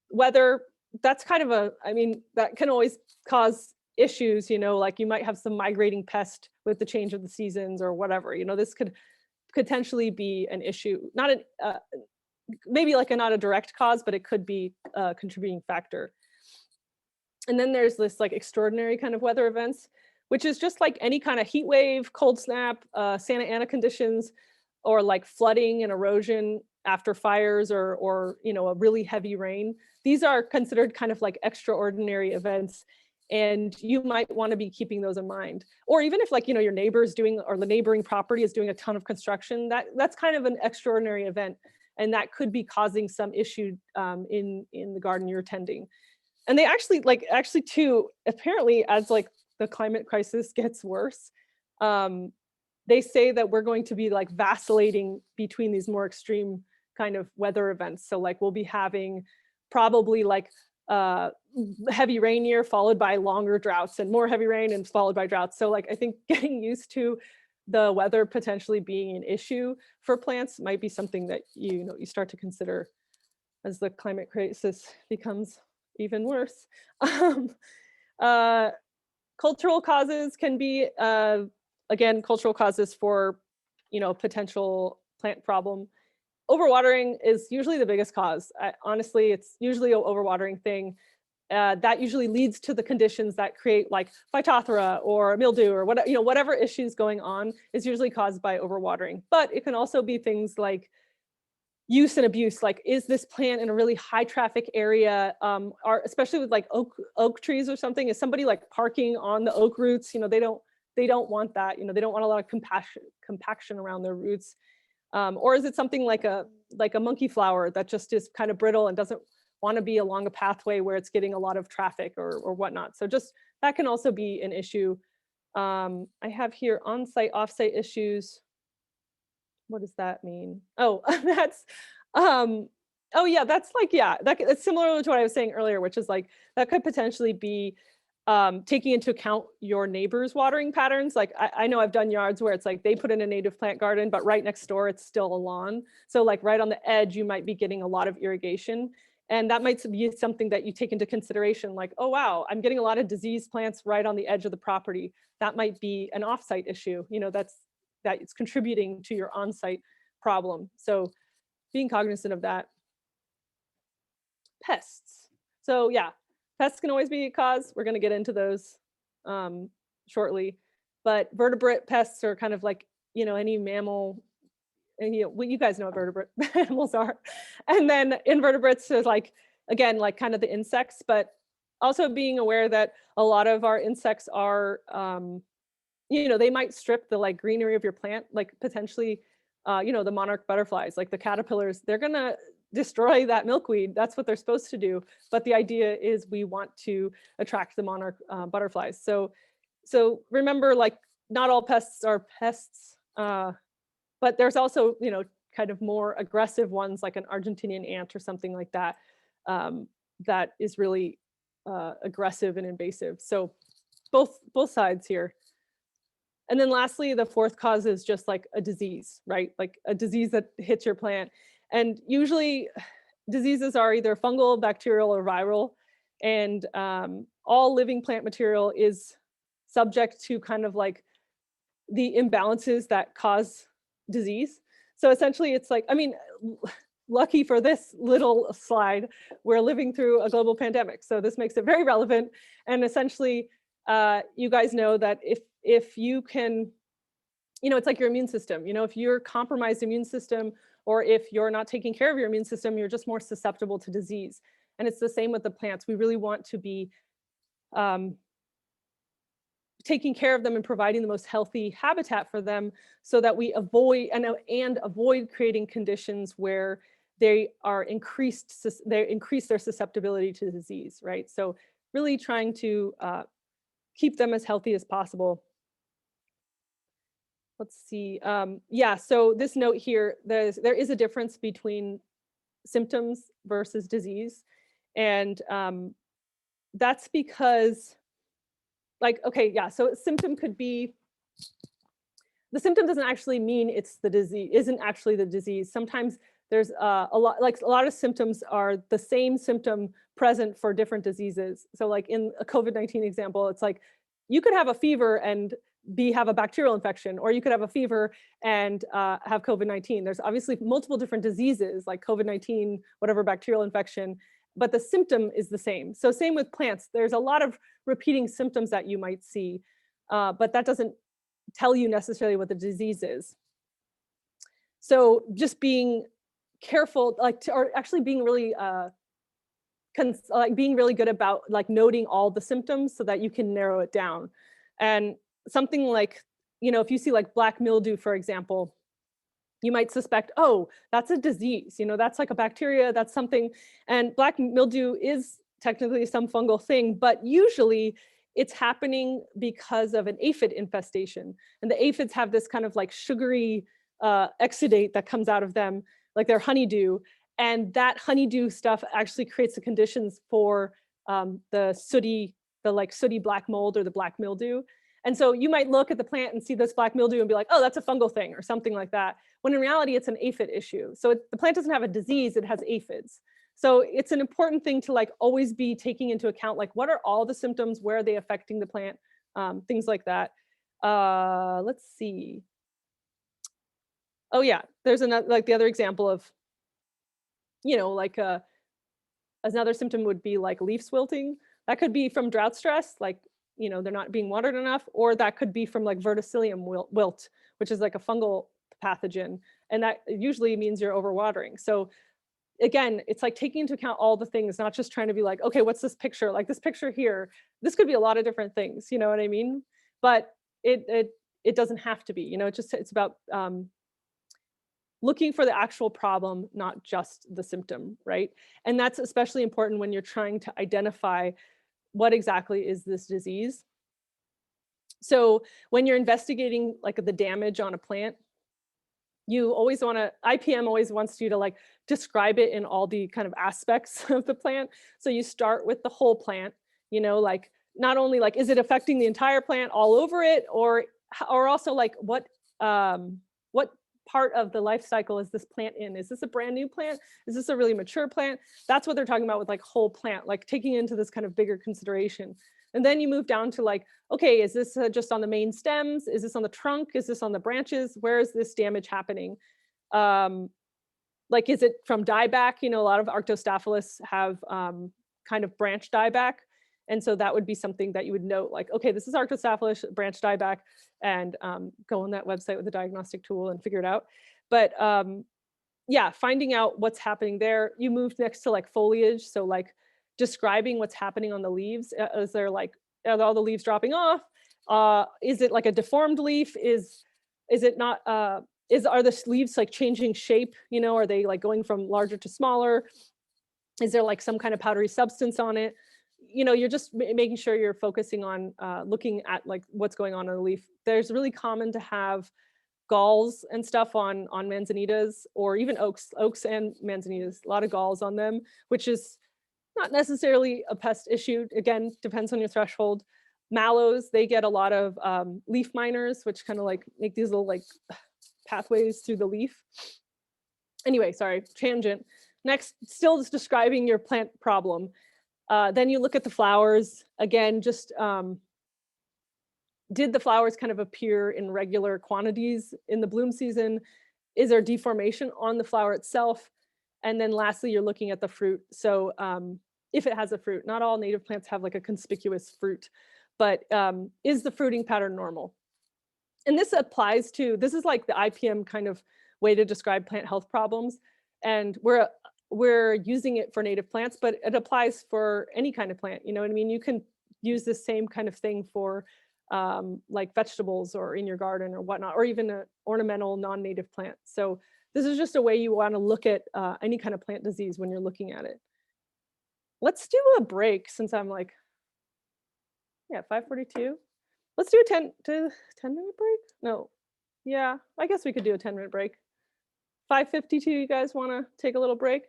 Weather, that's kind of I mean, that can always cause issues, like you might have some migrating pest with the change of the seasons or whatever. This could potentially be an issue, not maybe like not a direct cause, but it could be a contributing factor. And then there's this like extraordinary kind of weather events, which is just like any kind of heat wave, cold snap, Santa Ana conditions, or like flooding and erosion after fires, or a really heavy rain. These are considered kind of like extraordinary events, and you might want to be keeping those in mind. Or even if like your neighbor is doing, or the neighboring property is doing a ton of construction, that's kind of an extraordinary event, and that could be causing some issue in the garden you're tending. And they actually too, apparently, as like the climate crisis gets worse, they say that we're going to be like vacillating between these more extreme kind of weather events. So like we'll be having probably like heavy rain year followed by longer droughts, and more heavy rain and followed by droughts. So like I think getting used to the weather potentially being an issue for plants might be something that you start to consider as the climate crisis becomes even worse. Cultural causes can be again, cultural causes for potential plant problem. Overwatering is usually the biggest cause. Honestly, it's usually an overwatering thing. That usually leads to the conditions that create like Phytophthora or mildew or whatever issues going on is usually caused by overwatering. But it can also be things like use and abuse. Like, is this plant in a really high traffic area, especially with like oak trees or something? Is somebody like parking on the oak roots? They don't want that. They don't want a lot of compaction around their roots. Or is it something like a monkey flower that just is kind of brittle and doesn't want to be along a pathway where it's getting a lot of traffic or whatnot? So just that can also be an issue. I have here on-site, off-site issues. What does that mean? Oh, that's oh yeah, that's like, yeah, it's similar to what I was saying earlier, which is like that could potentially be taking into account your neighbor's watering patterns. Like I know I've done yards where it's like they put in a native plant garden, but right next door it's still a lawn. So like right on the edge, you might be getting a lot of irrigation. And that might be something that you take into consideration, like, oh, wow, I'm getting a lot of diseased plants right on the edge of the property. That might be an offsite issue, that it's contributing to your on-site problem. So being cognizant of that. Pests. So yeah, pests can always be a cause. We're going to get into those shortly. But vertebrate pests are kind of like, any mammal, and well, you guys know what vertebrate animals are. And then invertebrates is like, again, like kind of the insects, but also being aware that a lot of our insects are, they might strip the like greenery of your plant, like potentially, the monarch butterflies, like the caterpillars, they're gonna destroy that milkweed. That's what they're supposed to do. But the idea is we want to attract the monarch butterflies. So remember, like, not all pests are pests, but there's also, kind of more aggressive ones like an Argentinian ant or something like that, that is really aggressive and invasive. So both sides here. And then lastly, the fourth cause is just like a disease, right? Like a disease that hits your plant. And usually diseases are either fungal, bacterial, or viral. And all living plant material is subject to kind of like the imbalances that cause disease. So essentially it's like, lucky for this little slide, we're living through a global pandemic. So this makes it very relevant. And essentially, you guys know that if you can, it's like your immune system, if you're compromised immune system, or if you're not taking care of your immune system, you're just more susceptible to disease. And it's the same with the plants. We really want to be taking care of them and providing the most healthy habitat for them so that we avoid and avoid creating conditions where they increase their susceptibility to disease, right? So really trying to keep them as healthy as possible. Let's see. Yeah, so this note here, there is a difference between symptoms versus disease. And that's because, like, okay, yeah, so a symptom could be, the symptom doesn't actually mean it's the disease, isn't actually the disease. Sometimes there's a lot of symptoms are the same symptom present for different diseases. So like in a COVID-19 example, it's like you could have a fever and have a bacterial infection, or you could have a fever and have COVID-19. There's obviously multiple different diseases like COVID-19, whatever bacterial infection, but the symptom is the same. So same with plants. There's a lot of repeating symptoms that you might see, but that doesn't tell you necessarily what the disease is. So just being careful, or actually being really, being really good about like noting all the symptoms so that you can narrow it down. And something like, if you see like black mildew, for example, you might suspect, oh, that's a disease, that's like a bacteria, that's something. And black mildew is technically some fungal thing, but usually it's happening because of an aphid infestation. And the aphids have this kind of like sugary exudate that comes out of them, like their honeydew. And that honeydew stuff actually creates the conditions for the sooty black mold or the black mildew. And so you might look at the plant and see this black mildew and be like, oh, that's a fungal thing or something like that. When in reality, it's an aphid issue. So the plant doesn't have a disease, it has aphids. So it's an important thing to like always be taking into account, like what are all the symptoms, where are they affecting the plant, things like that. Let's see. Oh yeah, there's another, like the other example of, like another symptom would be like leaf wilting. That could be from drought stress, like, they're not being watered enough, or that could be from like verticillium wilt, which is like a fungal pathogen. And that usually means you're overwatering. So again, it's like taking into account all the things, not just trying to be like, okay, what's this picture? Like this picture here, this could be a lot of different things, you know what I mean? But it doesn't have to be, it's about looking for the actual problem, not just the symptom, right? And that's especially important when you're trying to identify what exactly is this disease. So when you're investigating like the damage on a plant, you always want to, IPM always wants you to like describe it in all the kind of aspects of the plant. So you start with the whole plant, like not only like, is it affecting the entire plant all over it, or also like what part of the life cycle is this plant in? Is this a brand new plant? Is this a really mature plant? That's what they're talking about with like whole plant, like taking into this kind of bigger consideration. And then you move down to like, okay, is this just on the main stems? Is this on the trunk? Is this on the branches? Where is this damage happening? Like, is it from dieback? You know, a lot of Arctostaphylos have kind of branch dieback. And so that would be something that you would note, like, okay, this is Arctostaphylos branch dieback, and go on that website with the diagnostic tool and figure it out. But yeah, finding out what's happening there. You move next to like foliage. So like describing what's happening on the leaves. Is there like, are all the leaves dropping off? Is it like a deformed leaf? Is it not, are the leaves like changing shape? You know, are they like going from larger to smaller? Is there like some kind of powdery substance on it? You know, you're just making sure you're focusing on looking at like what's going on the leaf. There's really common to have galls and stuff on manzanitas, or even oaks and manzanitas, a lot of galls on them, which is not necessarily a pest issue. Again, depends on your threshold. Mallows, they get a lot of leaf miners, which kind of like make these little like pathways through the leaf. Anyway, sorry, tangent. Next, still just describing your plant problem. Then you look at the flowers. Again, just did the flowers kind of appear in regular quantities in the bloom season? Is there deformation on the flower itself? And then lastly, you're looking at the fruit. So if it has a fruit, not all native plants have like a conspicuous fruit, but is the fruiting pattern normal? And this applies to, this is like the IPM kind of way to describe plant health problems. And we're using it for native plants, but it applies for any kind of plant. You know what I mean? You can use the same kind of thing for like vegetables or in your garden or whatnot, or even an ornamental non-native plant. So this is just a way you want to look at any kind of plant disease when you're looking at it. Let's do a break since I'm like, yeah, 5:42. Let's do a 10 minute break. No, yeah, I guess we could do a 10-minute break. 5:52. You guys want to take a little break?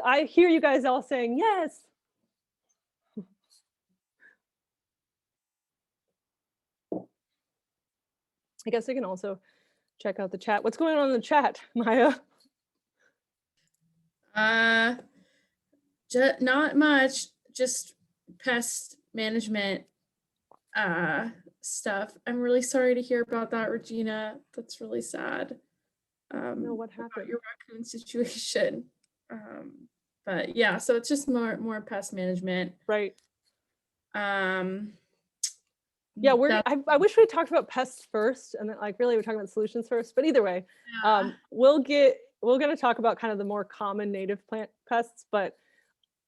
I hear you guys all saying yes. I guess I can also check out the chat. What's going on in the chat, Maya? Not much, just pest management stuff. I'm really sorry to hear about that, Regina. That's really sad. No, what about happened? your raccoon situation. But yeah, so it's just more pest management. Right. Um, Yeah, that- I wish we talked about pests first, and then like really we're talking about solutions first. But either way, yeah. we're gonna talk about kind of the more common native plant pests. But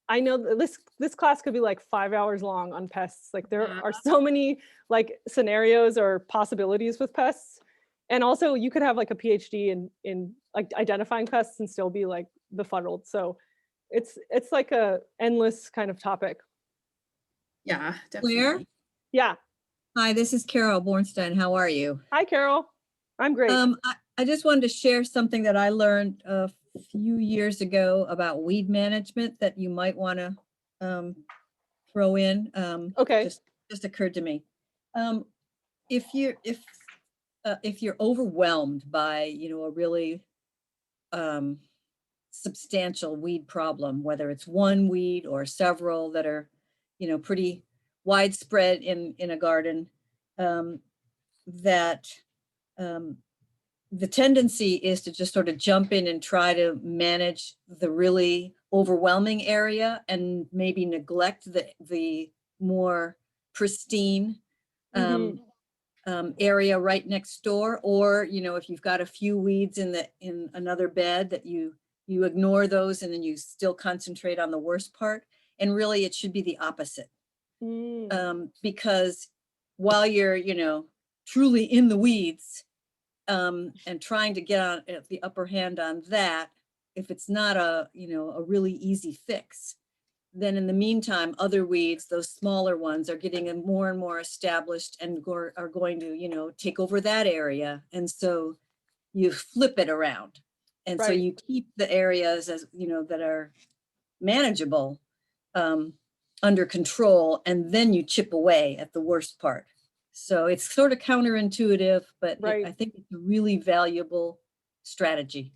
I know that this class could be like 5 hours long on pests. Like there Yeah. are so many like scenarios or possibilities with pests. And also you could have like a PhD in like identifying pests and still be like befuddled. So it's like a endless kind of topic. Yeah, Claire? definitely. Yeah. Hi, this is Carol Bornstein. How are you? Hi, Carol. I'm great. I just wanted to share something that I learned a few years ago about weed management that you might want to throw in. Okay. Just occurred to me. If you're overwhelmed by, a really substantial weed problem, whether it's one weed or several that are, pretty widespread in a garden, that the tendency is to just sort of jump in and try to manage the really overwhelming area and maybe neglect the more pristine area right next door. Or, if you've got a few weeds in another bed, that you ignore those and then you still concentrate on the worst part. And really it should be the opposite. Because while you're, truly in the weeds, and trying to get on the upper hand on that, if it's not a really easy fix, then in the meantime, other weeds, those smaller ones, are getting more and more established and are going to, take over that area. And so you flip it around. And so you keep the areas as, that are manageable, under control, and then you chip away at the worst part. So it's sort of counterintuitive, but Right. I think it's a really valuable strategy.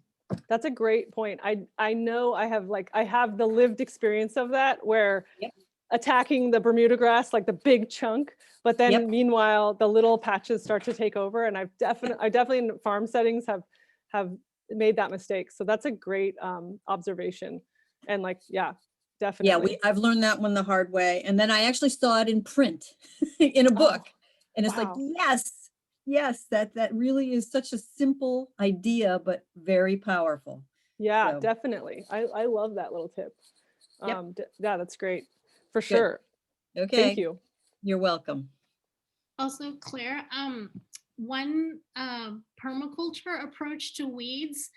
That's a great point. I know I have the lived experience of that where Yep. attacking the Bermuda grass, like the big chunk, but then Yep. meanwhile the little patches start to take over. And I definitely in farm settings have made that mistake. So that's a great observation. And like, yeah, Yeah, definitely. I've learned that one the hard way. And then I actually saw it in print in a book. Oh, And it's like, wow. yes, yes, that really is such a simple idea, but very powerful. Yeah, So, definitely. I love that little tip. yep, Yeah, that's great for good. sure. Thank Okay, you. you're welcome. Also, Claire, one permaculture approach to weeds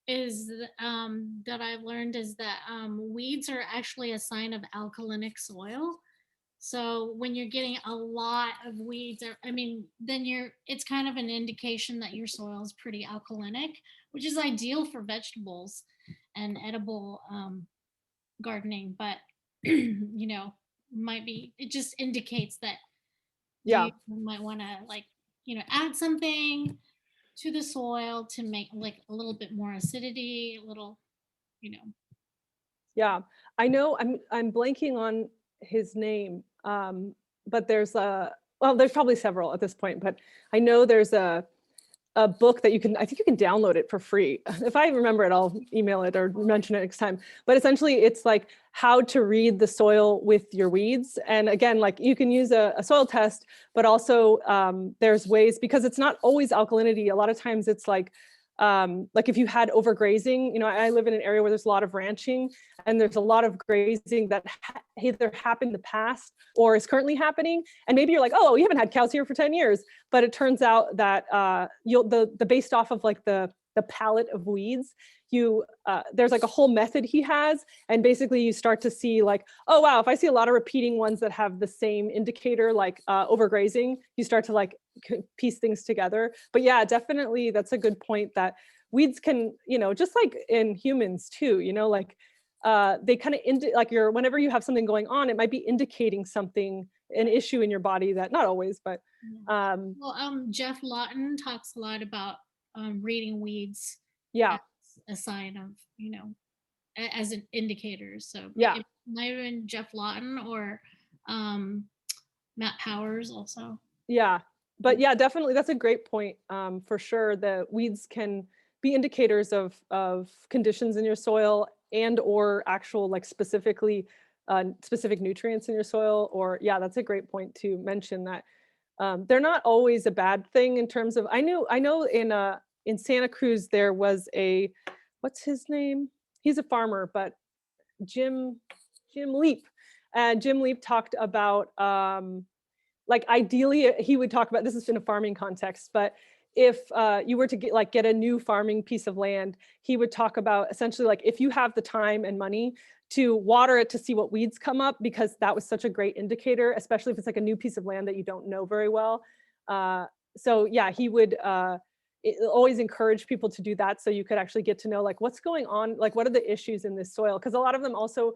is that I've learned is that weeds are actually a sign of alkalinic soil. So when you're getting a lot of weeds, or, I mean, then it's kind of an indication that your soil is pretty alkalinic, which is ideal for vegetables and edible gardening. But it just indicates that Yeah. you might want to add something to the soil to make like a little bit more acidity, a little, you know. Yeah, I know I'm blanking on his name, but there's probably several at this point, but I know there's a book that I think you can download it for free. If I remember it, I'll email it or mention it next time. But essentially it's like how to read the soil with your weeds. And again, like you can use a soil test, but also there's ways, because it's not always alkalinity. A lot of times it's like if you had overgrazing, I live in an area where there's a lot of ranching and there's a lot of grazing that either happened in the past or is currently happening. And maybe you're like, oh, you haven't had cows here for 10 years. But it turns out that based off of like the palette of weeds, there's like a whole method he has. And basically you start to see like, oh, wow, if I see a lot of repeating ones that have the same indicator, like overgrazing, you start to like piece things together. But yeah, definitely that's a good point that weeds can, just like in humans too, like they kind of whenever you have something going on, it might be indicating something, an issue in your body that not always, but Well, Jeff Lawton talks a lot about reading weeds yeah, as a sign of, as an indicator. So yeah, it might have been Jeff Lawton or Matt Powers also. yeah. But yeah, definitely that's a great point. For sure, the weeds can be indicators of conditions in your soil and or actual like specific nutrients in your soil. Or yeah, that's a great point to mention that they're not always a bad thing in terms of, I know in Santa Cruz there was what's his name? He's a farmer, but Jim Leap. And Jim Leap talked about like ideally he would talk about, this is in a farming context, but if you were to get a new farming piece of land, he would talk about essentially like if you have the time and money to water it to see what weeds come up, because that was such a great indicator, especially if it's like a new piece of land that you don't know very well. So yeah, he would always encourage people to do that, so you could actually get to know like what's going on, like what are the issues in this soil, because a lot of them also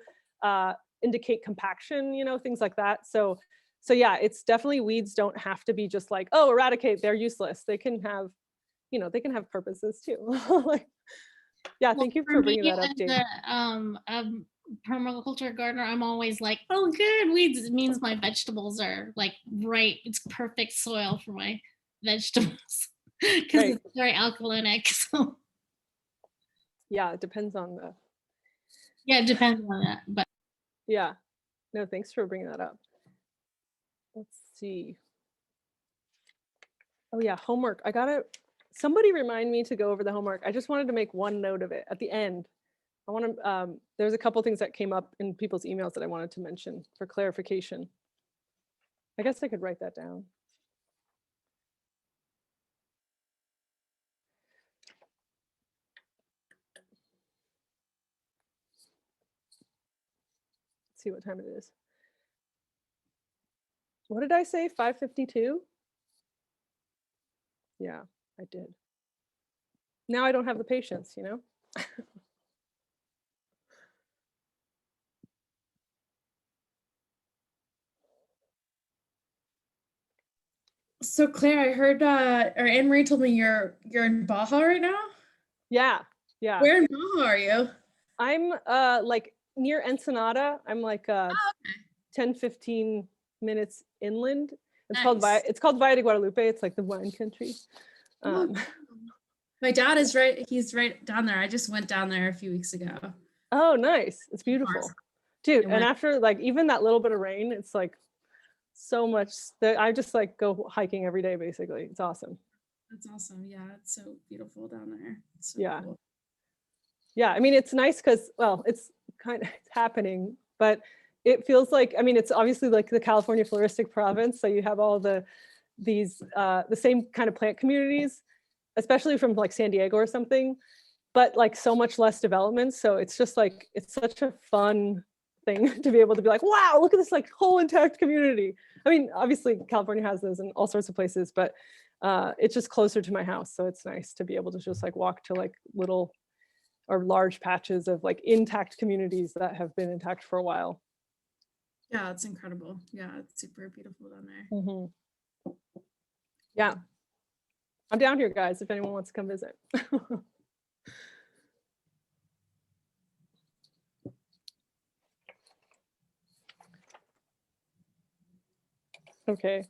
indicate compaction, things like that. So yeah, it's definitely, weeds don't have to be just like, oh, eradicate, they're useless. They can have, they can have purposes too. Like, yeah, Well, thank you for for me bringing that up, as Jane. a permaculture gardener, I'm always like, oh, good, weeds, it means my vegetables are like right. It's perfect soil for my vegetables because Right. it's very alkalinic. So Yeah, it depends on the, yeah, it depends on that. But yeah. No, thanks for bringing that up. Let's see. Oh yeah, homework. Somebody remind me to go over the homework. I just wanted to make one note of it at the end. There's a couple things that came up in people's emails that I wanted to mention for clarification. I guess I could write that down. Let's see what time it is. What did I say? 5:52? Yeah, I did. Now I don't have the patience, So Claire, I heard or Anne Marie told me you're in Baja right now. Yeah, yeah. Where in Baja are you? I'm like near Ensenada. I'm like 10, 15 minutes inland. Nice. It's called Valle de Guadalupe. It's like the wine country. Oh, my dad is he's right down there. I just went down there a few weeks ago. Oh, nice. It's beautiful. Dude, It and went- after like even that little bit of rain, it's like so much that I just like go hiking every day basically. It's awesome. That's awesome. Yeah, it's so beautiful down there. It's so Yeah. cool. Yeah, I mean, it's nice because, well, it's kind of it's happening, but it feels like, I mean, it's obviously like the California floristic province. So you have all the same kind of plant communities, especially from like San Diego or something, but like so much less development. So it's just like, it's such a fun thing to be able to be like, wow, look at this like whole intact community. I mean, obviously California has those in all sorts of places, but it's just closer to my house. So it's nice to be able to just like walk to like little or large patches of like intact communities that have been intact for a while. Yeah, it's incredible. Yeah, it's super beautiful down there. Mhm. Yeah. I'm down here, guys, if anyone wants to come visit. Okay.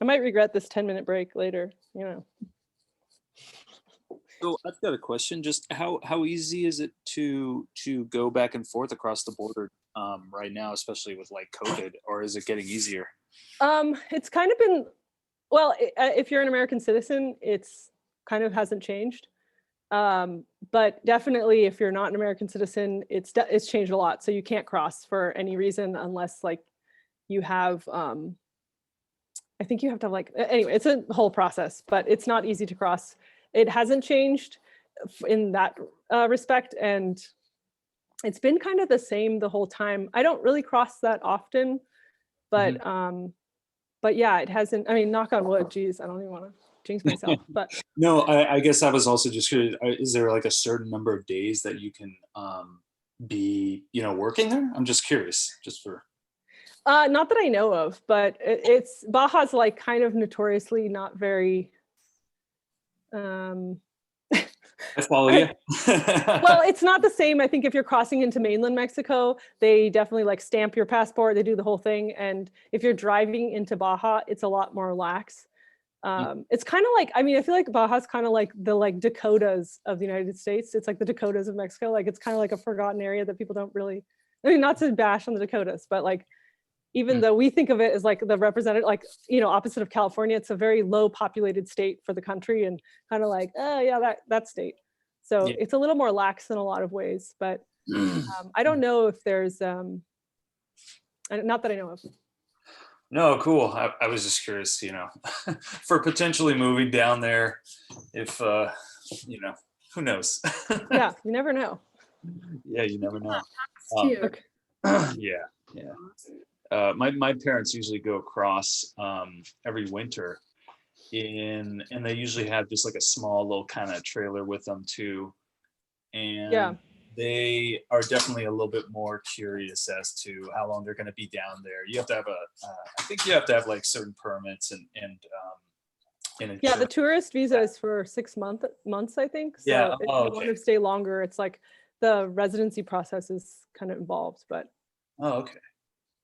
I might regret this 10-minute break later, you know. So I've got a question. Just how easy is it to go back and forth across the border right now, especially with like COVID, or is it getting easier? It's kind of been, well, if you're an American citizen, it's kind of hasn't changed. But definitely if you're not an American citizen, it's changed a lot. So you can't cross for any reason unless like you have, I think you have to have like, anyway, it's a whole process, but it's not easy to cross. It hasn't changed in that respect. And it's been kind of the same the whole time. I don't really cross that often, but yeah, it hasn't, I mean, knock on wood, geez, I don't even want to jinx myself, but No, I guess I was also just curious. Is there like a certain number of days that you can be, working there? I'm just curious, just for. not that I know of, but it's Baja's like kind of notoriously not very. I follow you. Well, it's not the same. I think if you're crossing into mainland Mexico, they definitely like stamp your passport. They do the whole thing. And if you're driving into Baja, it's a lot more lax. It's kind of like, I mean, I feel like Baja's kind of like the like Dakotas of the United States. It's like the Dakotas of Mexico. Like it's kind of like a forgotten area that people don't really, I mean, not to bash on the Dakotas, but like, even though we think of it as like the representative, like, opposite of California, it's a very low populated state for the country and kind of like, oh yeah, that state. So Yeah. it's a little more lax in a lot of ways, but I don't know if there's, not that I know of. No, cool. I was just curious, for potentially moving down there, if who knows? Yeah, you never know. Yeah, you never know. Cute. Okay. Yeah. My parents usually go across every winter, and they usually have just like a small little kind of trailer with them too, and Yeah. they are definitely a little bit more curious as to how long they're going to be down there. You have to have I think you have to have like certain permits and Yeah, the insurance. tourist visa is for 6 months, I think. So Yeah, if you oh, want okay. to stay longer, it's like the residency process is kind of involved, but Oh, okay.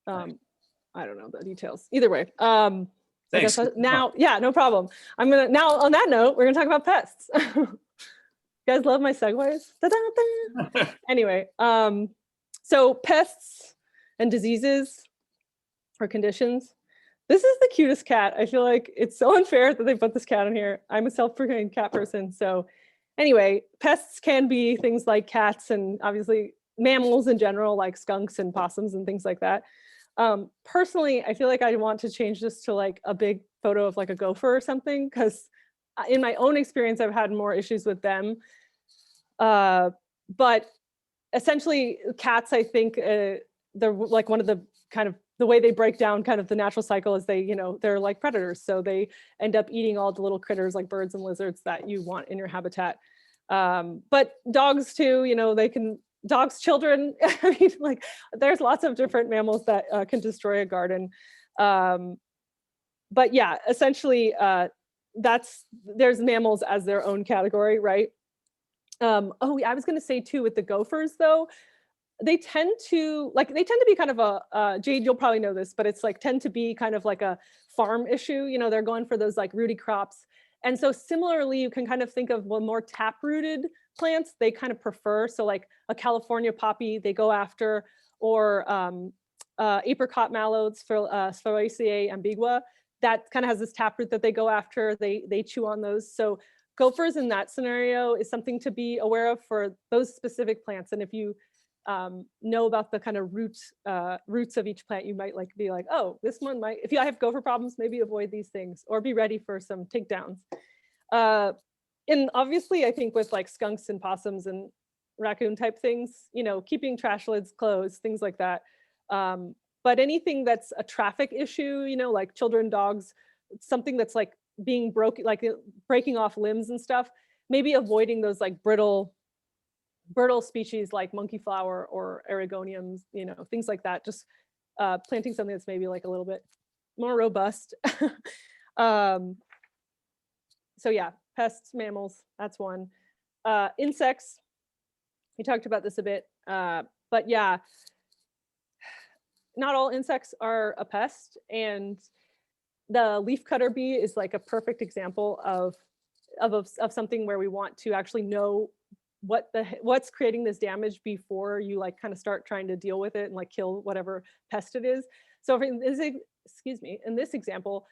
I don't know the details. Either way, I Thanks. guess now, yeah, no problem. Now on that note, we're gonna talk about pests. You guys love my segues? Da-da-da. Anyway, so pests and diseases or conditions. This is the cutest cat. I feel like it's so unfair that they put this cat in here. I'm a self-proclaimed cat person. So anyway, pests can be things like cats and obviously mammals in general, like skunks and possums and things like that. Personally, I feel like I want to change this to like a big photo of like a gopher or something, because in my own experience, I've had more issues with them. But essentially cats, I think they're like one of the kind of the way they break down kind of the natural cycle is they, they're like predators. So they end up eating all the little critters like birds and lizards that you want in your habitat. But dogs too, dogs, children, I mean, like there's lots of different mammals that can destroy a garden. but yeah, essentially, there's mammals as their own category, right? Oh, yeah, I was going to say too, with the gophers though, they tend to be kind of Jade, you'll probably know this, but it's like tend to be kind of like a farm issue. You know, they're going for those like rooty crops. And so similarly, you can kind of think of more tap-rooted plants they kind of prefer. So like a California poppy, they go after, or apricot mallows for Sphaeroaceae ambigua, that kind of has this taproot that they go after. They chew on those. So gophers in that scenario is something to be aware of for those specific plants. And if you know about the kind of roots of each plant, you might be like, oh, this one might, if you have gopher problems, maybe avoid these things or be ready for some takedowns. And obviously, I think with like skunks and possums and raccoon type things, you know, keeping trash lids closed, things like that. But anything that's a traffic issue, you know, like children, dogs, something that's like being broken, like breaking off limbs and stuff, maybe avoiding those like brittle species like monkey flower or aragoniums, you know, things like that. Just planting something that's maybe like a little bit more robust. So yeah, pests, mammals, that's one. Insects, we talked about this a bit, but yeah, not all insects are a pest, and the leafcutter bee is like a perfect example of something where we want to actually know what's creating this damage before you like kind of start trying to deal with it and like kill whatever pest it is. So in this, in this example,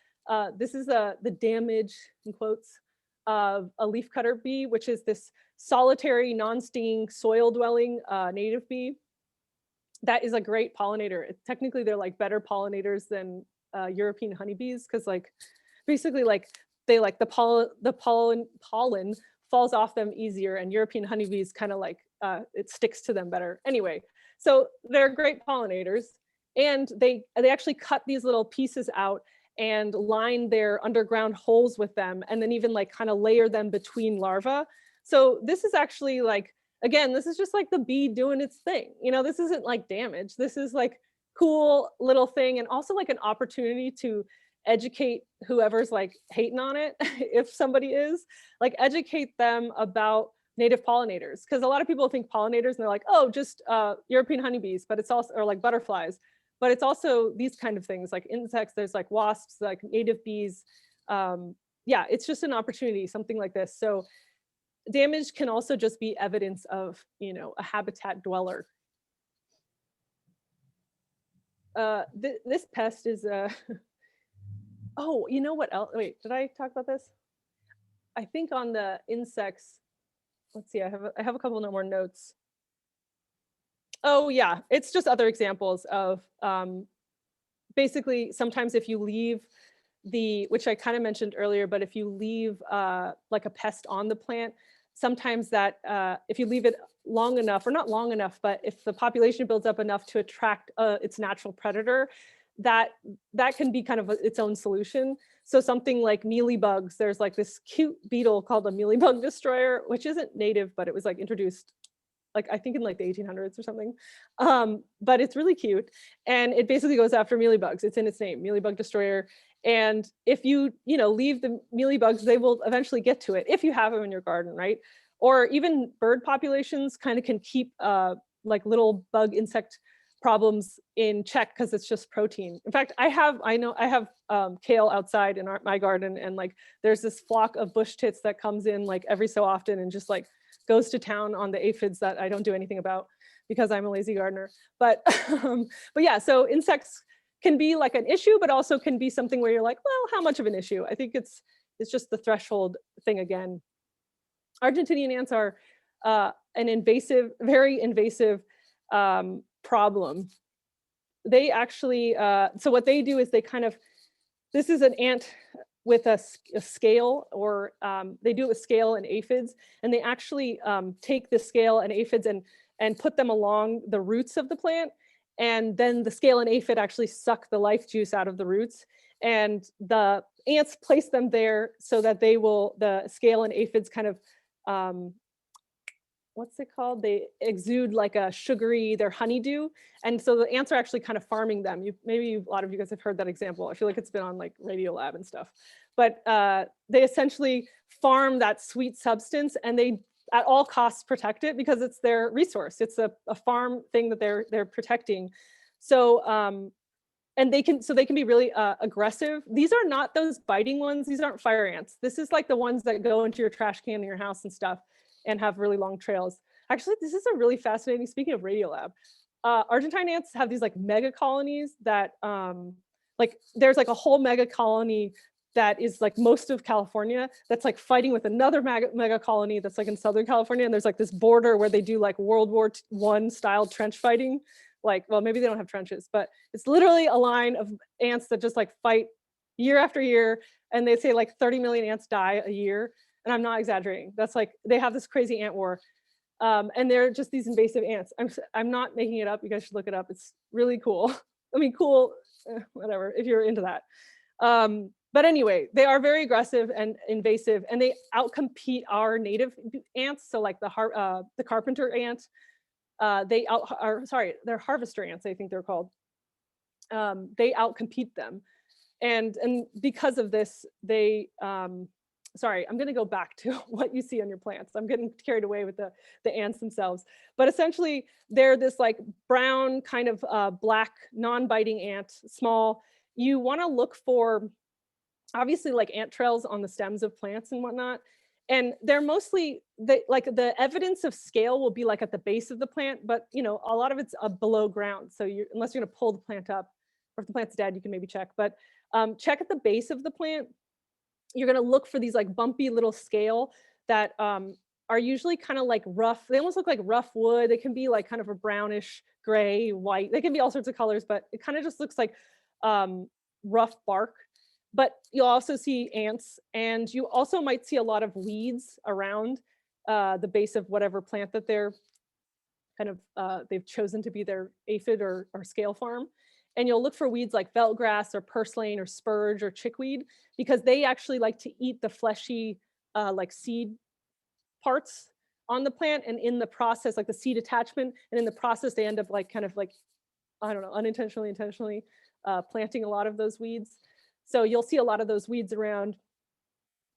this is the damage, in quotes, of a leafcutter bee, which is this solitary, non-stinging, soil-dwelling native bee. That is a great pollinator. Technically, they're like better pollinators than European honeybees, because like basically like they like the pollen falls off them easier, and European honeybees kind of like it sticks to them better. Anyway, so they're great pollinators, and they actually cut these little pieces out and line their underground holes with them, and then even like kind of layer them between larvae. So this is actually like, again, this is just like the bee doing its thing. You know, this isn't like damage. This is like cool little thing, and also like an opportunity to educate whoever's like hating on it. If somebody is, like, educate them about native pollinators, because a lot of people think pollinators and they're like, oh, just European honeybees, but it's also, or like butterflies, but it's also these kind of things like insects. There's like wasps, like native bees. Yeah, it's just an opportunity, something like this. So damage can also just be evidence of, you know, a habitat dweller. This pest is oh, you know what else? Wait, did I talk about this? I think on the insects, let's see, I have a couple more notes. Oh yeah, it's just other examples of basically sometimes if you leave which I kind of mentioned earlier, but if you leave like a pest on the plant, sometimes that if you leave it long enough, or not long enough, but if the population builds up enough to attract its natural predator, that can be kind of its own solution. So something like mealybugs, there's like this cute beetle called a mealybug destroyer, which isn't native, but it was like introduced like I think in like the 1800s or something. But it's really cute. And it basically goes after mealybugs. It's in its name, mealybug destroyer. And if you leave the mealybugs, they will eventually get to it if you have them in your garden, right? Or even bird populations kind of can keep like little bug insect problems in check, because it's just protein. In fact, I have kale outside in my garden, and like there's this flock of bush tits that comes in like every so often and just like goes to town on the aphids that I don't do anything about because I'm a lazy gardener. But yeah, so insects can be like an issue, but also can be something where you're like, well, how much of an issue? I think it's just the threshold thing again. Argentinian ants are an invasive, very invasive problem. They actually, so what they do is they kind of, this is an ant with a scale, or they do it with scale and aphids, and they actually take the scale and aphids and put them along the roots of the plant, and then the scale and aphid actually suck the life juice out of the roots, and the ants place them there so that the scale and aphids kind of what's it called? They exude like a sugary, they're honeydew. And so the ants are actually kind of farming them. Maybe a lot of you guys have heard that example. I feel like it's been on like Radiolab and stuff. But they essentially farm that sweet substance, and they at all costs protect it because it's their resource. It's a farm thing that they're protecting. So and they can be really aggressive. These are not those biting ones. These aren't fire ants. This is like the ones that go into your trash can in your house and stuff and have really long trails. Actually, this is a really fascinating, speaking of Radiolab, Argentine ants have these like mega colonies that like there's like a whole mega colony that is like most of California that's like fighting with another mega colony that's like in Southern California. And there's like this border where they do like World War I style trench fighting. Like, well, maybe they don't have trenches, but it's literally a line of ants that just like fight year after year. And they say like 30 million ants die a year. And I'm not exaggerating. That's like, they have this crazy ant war. And they're just these invasive ants. I'm not making it up. You guys should look it up. It's really cool. I mean, cool, whatever, if you're into that. But anyway, they are very aggressive and invasive, and they outcompete our native ants. So like the carpenter ant, they're harvester ants, I think they're called. They outcompete them. And because of this, they, sorry, I'm gonna go back to what you see on your plants. I'm getting carried away with the ants themselves. But essentially, they're this like brown kind of black, non-biting ant, small. You wanna look for, obviously like ant trails on the stems of plants and whatnot. And they're mostly, like the evidence of scale will be like at the base of the plant, but you know, a lot of it's below ground. So unless you're gonna pull the plant up, or if the plant's dead, you can maybe check, but check at the base of the plant. You're gonna look for these like bumpy little scale that are usually kind of like rough. They almost look like rough wood. They can be like kind of a brownish, gray, white. They can be all sorts of colors, but it kind of just looks like rough bark. But you'll also see ants, and you also might see a lot of weeds around the base of whatever plant that they're kind of, they've chosen to be their aphid or scale farm. And you'll look for weeds like belt grass or purslane or spurge or chickweed, because they actually like to eat the fleshy like seed parts on the plant. And in the process, like the seed attachment, and in the process, they end up like kind of like, I don't know, unintentionally, intentionally planting a lot of those weeds. So you'll see a lot of those weeds around.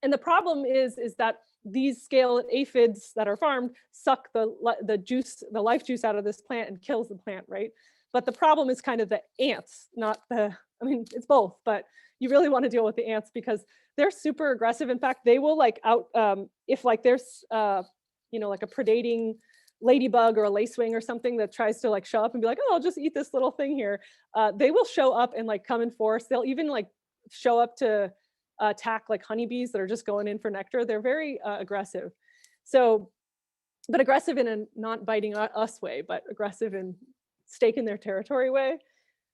And the problem is that these scale aphids that are farmed suck the juice, the life juice out of this plant and kills the plant, right? But the problem is kind of the ants, not the, I mean, it's both, but you really want to deal with the ants because they're super aggressive. In fact, they will like if like there's, you know, like a predating ladybug or a lacewing or something that tries to like show up and be like, oh, I'll just eat this little thing here. They will show up and like come in force. They'll even like show up to attack like honeybees that are just going in for nectar. They're very aggressive. So, but aggressive in a not biting us way, but aggressive in staking their territory way.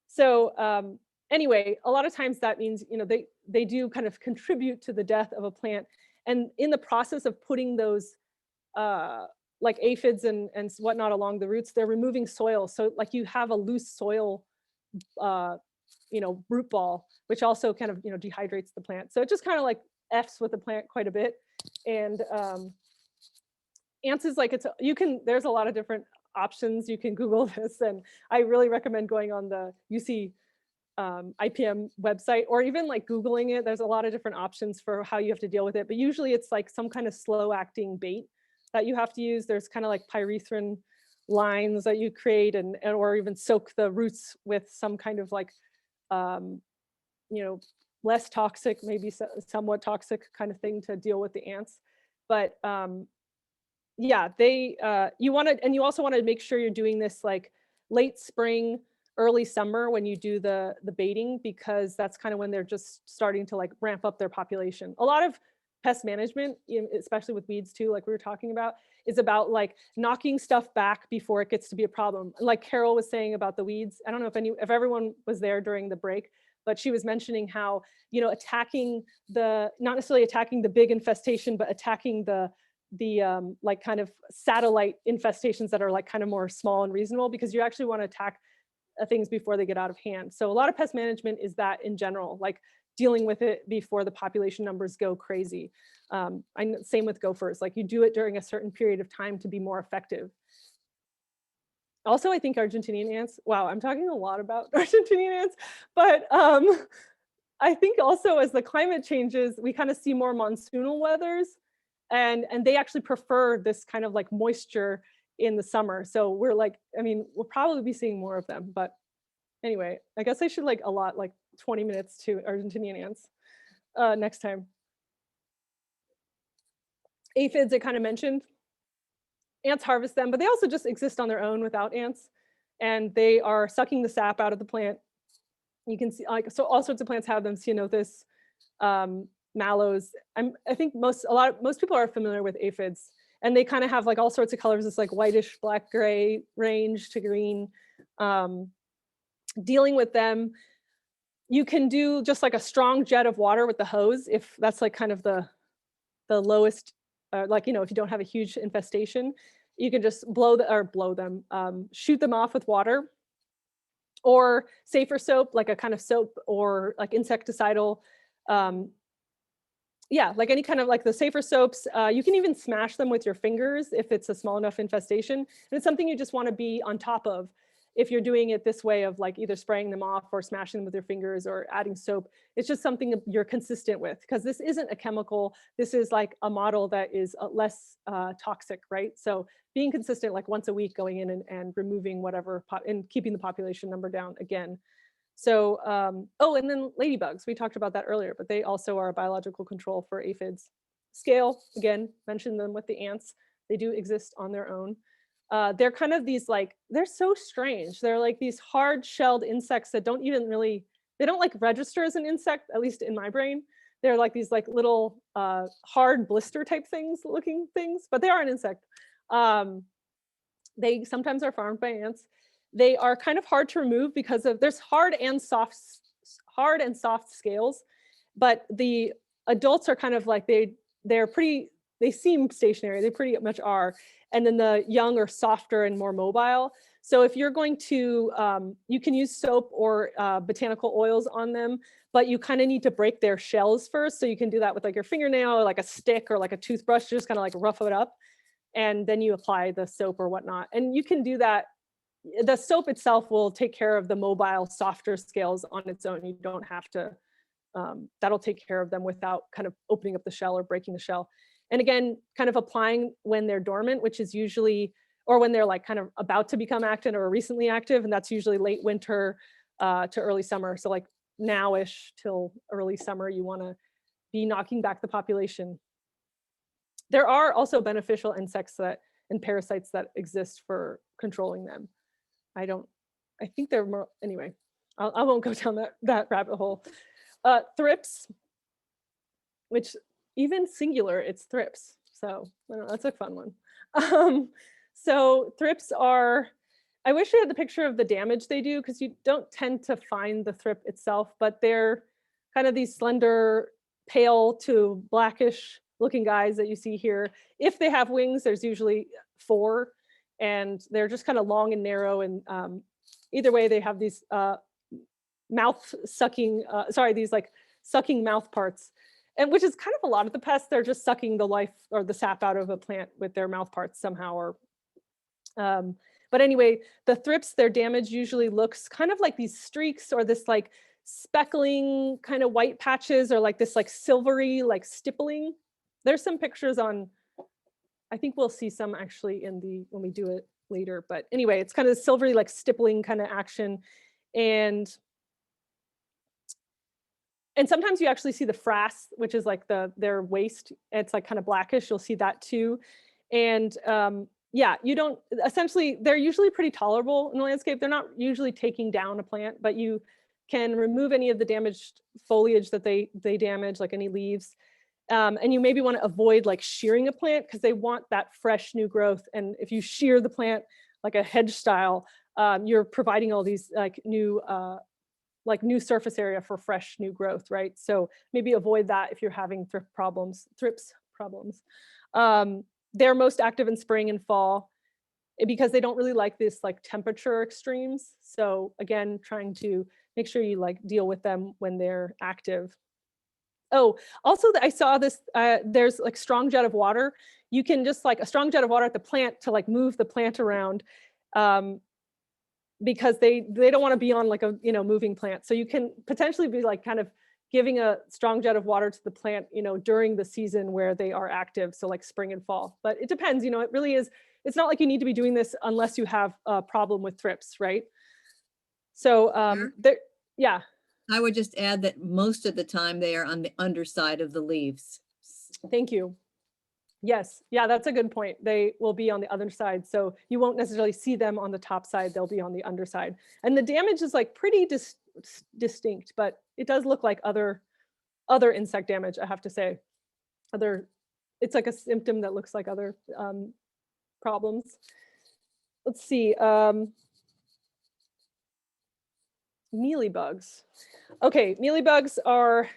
So anyway, a lot of times that means, you know, they do kind of contribute to the death of a plant. And in the process of putting those like aphids and whatnot along the roots, they're removing soil. So like you have a loose soil you know, root ball, which also kind of, you know, dehydrates the plant. So it just kind of like F's with the plant quite a bit. And ants is like, there's a lot of different options. You can Google this, and I really recommend going on the UC IPM website, or even like Googling it. There's a lot of different options for how you have to deal with it. But usually it's like some kind of slow acting bait that you have to use. There's kind of like pyrethrin lines that you create or even soak the roots with some kind of like, you know, less toxic, maybe somewhat toxic kind of thing to deal with the ants. But yeah, you also want to make sure you're doing this like late spring, early summer when you do the baiting, because that's kind of when they're just starting to like ramp up their population. A lot of pest management, especially with weeds too, like we were talking about, is about like knocking stuff back before it gets to be a problem. Like Carol was saying about the weeds. I don't know if everyone was there during the break, but she was mentioning how, you know, not necessarily attacking the big infestation, but attacking the like kind of satellite infestations that are like kind of more small and reasonable, because you actually want to attack things before they get out of hand. So a lot of pest management is that in general, like dealing with it before the population numbers go crazy. Same with gophers, like you do it during a certain period of time to be more effective. Also, I think Argentinian ants, wow, I'm talking a lot about Argentinian ants, but I think also as the climate changes, we kind of see more monsoonal weathers, and they actually prefer this kind of like moisture in the summer. So we're like, I mean, we'll probably be seeing more of them, but anyway, I guess I should like allot like 20 minutes to Argentinian ants next time. Aphids, I kind of mentioned. Ants harvest them, but they also just exist on their own without ants, and they are sucking the sap out of the plant. You can see, like, so all sorts of plants have them, ceanothus, mallows. I think most people are familiar with aphids, and they kind of have like all sorts of colors. It's like whitish, black, gray range to green. Dealing with them, you can do just like a strong jet of water with the hose, if that's like kind of the lowest, like, you know, if you don't have a huge infestation, you can just shoot them off with water, or safer soap, like a kind of soap, or like insecticidal. Yeah, like any kind of like the safer soaps. You can even smash them with your fingers if it's a small enough infestation. And it's something you just want to be on top of if you're doing it this way of like either spraying them off or smashing them with your fingers or adding soap. It's just something you're consistent with, because this isn't a chemical. This is like a model that is less toxic, right? So being consistent, like once a week, going in and removing whatever and keeping the population number down again. So, oh, and then ladybugs, we talked about that earlier, but they also are a biological control for aphids. Scale, again, mentioned them with the ants. They do exist on their own. They're kind of these like, they're so strange. They're like these hard-shelled insects that don't even really, they don't like register as an insect, at least in my brain. They're like these like little hard blister type looking things, but they are an insect. They sometimes are farmed by ants. They are kind of hard to remove because there's hard and soft scales, but the adults are kind of like, they seem stationary, they pretty much are. And then the young are softer and more mobile. So if you're going to, you can use soap or botanical oils on them, but you kind of need to break their shells first. So you can do that with like your fingernail or like a stick or like a toothbrush, just kind of like rough it up. And then you apply the soap or whatnot. And you can do that. The soap itself will take care of the mobile, softer scales on its own. You don't have to, that'll take care of them without kind of opening up the shell or breaking the shell. And again, kind of applying when they're dormant, which is usually, or when they're like kind of about to become active or recently active. And that's usually late winter to early summer. So like now-ish till early summer, you want to be knocking back the population. There are also beneficial insects and parasites that exist for controlling them. I think they're more, anyway, I won't go down that rabbit hole. Thrips, which even singular, it's thrips. So I don't know, that's a fun one. So thrips are, I wish I had the picture of the damage they do, because you don't tend to find the thrip itself, but they're kind of these slender, pale to blackish looking guys that you see here. If they have wings, there's usually 4, and they're just kind of long and narrow. And either way, they have these mouth sucking, these like sucking mouth parts, and which is kind of a lot of the pests. They're just sucking the life or the sap out of a plant with their mouth parts somehow. Or, but anyway, the thrips, their damage usually looks kind of like these streaks or this like speckling kind of white patches, or like this like silvery like stippling. There's some pictures on, I think we'll see some actually when we do it later. But anyway, it's kind of silvery like stippling kind of action. And sometimes you actually see the frass, which is like their waist. It's like kind of blackish. You'll see that too. And yeah, they're usually pretty tolerable in the landscape. They're not usually taking down a plant, but you can remove any of the damaged foliage that they damage, like any leaves. And you maybe want to avoid like shearing a plant, because they want that fresh new growth. And if you shear the plant like a hedge style, you're providing all these like new surface area for fresh new growth, right? So maybe avoid that if you're having thrips problems. They're most active in spring and fall because they don't really like this like temperature extremes. So again, trying to make sure you like deal with them when they're active. Oh, also I saw this, there's like strong jet of water. You can just like a strong jet of water at the plant to like move the plant around. Because they don't want to be on like a, you know, moving plant. So you can potentially be like kind of giving a strong jet of water to the plant, you know, during the season where they are active. So like spring and fall, but it depends, you know, it really is. It's not like you need to be doing this unless you have a problem with thrips, right? So Sure. there, yeah, I would just add that most of the time they are on the underside of the leaves. thank you. Yes, yeah, that's a good point. They will be on the other side. So you won't necessarily see them on the top side. They'll be on the underside. And the damage is like pretty distinct, but it does look like other insect damage, I have to say. It's like a symptom that looks like other problems. Let's see, mealybugs. Okay, mealybugs are,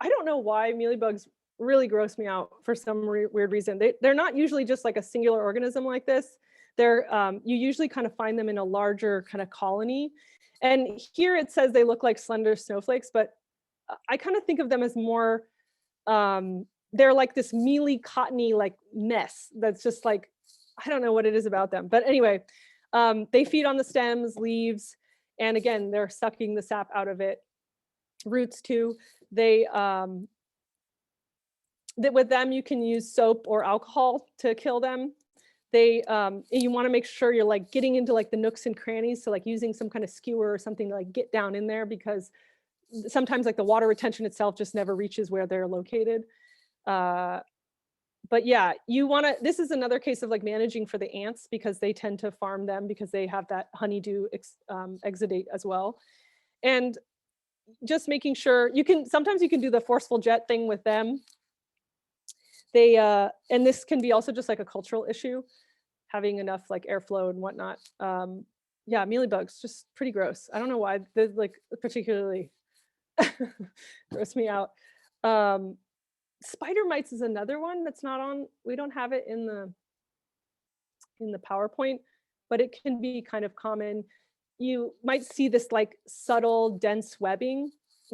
I don't know why mealybugs really gross me out for some weird reason. They're not usually just like a singular organism like this. They're, you usually kind of find them in a larger kind of colony. And here it says they look like slender snowflakes, but I kind of think of them as more, they're like this mealy, cottony like mess that's just like, I don't know what it is about them. But anyway, they feed on the stems, leaves, and again, they're sucking the sap out of it. Roots too. They, with them, you can use soap or alcohol to kill them. They, you want to make sure you're like getting into like the nooks and crannies. So like using some kind of skewer or something to like get down in there, because sometimes like the water retention itself just never reaches where they're located. But yeah, you want to, this is another case of like managing for the ants, because they tend to farm them because they have that honeydew exudate as well. And just making sure you can, sometimes you can do the forceful jet thing with them. They, and this can be also just like a cultural issue, having enough like airflow and whatnot. Yeah, mealybugs, just pretty gross. I don't know why they like particularly gross me out. Spider mites is another one that's not on, we don't have it in the PowerPoint, but it can be kind of common. You might see this like subtle dense webbing.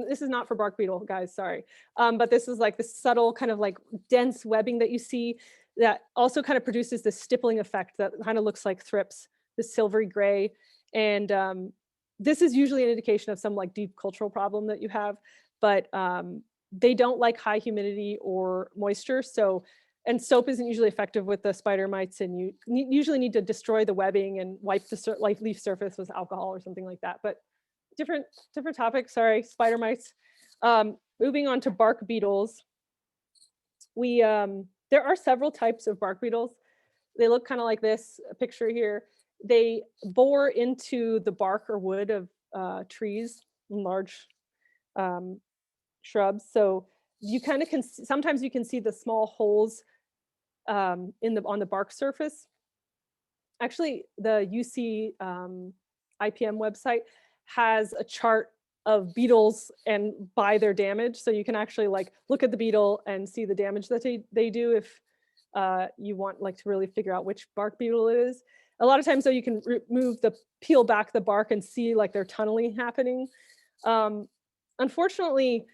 This is not for bark beetle, guys, sorry. But this is like this subtle kind of like dense webbing that you see that also kind of produces this stippling effect that kind of looks like thrips, this silvery gray. And this is usually an indication of some like deep cultural problem that you have, but they don't like high humidity or moisture. So, and soap isn't usually effective with the spider mites, and you usually need to destroy the webbing and wipe the leaf surface with alcohol or something like that. But different topic, sorry, spider mites. Moving on to bark beetles. We, there are several types of bark beetles. They look kind of like this picture here. They bore into the bark or wood of trees and large shrubs. So you kind of can, sometimes you can see the small holes on the bark surface. Actually, the UC IPM website has a chart of beetles and by their damage. So you can actually like look at the beetle and see the damage that they do if you want like to really figure out which bark beetle it is. A lot of times though, you can peel back the bark and see like their tunneling happening. Unfortunately,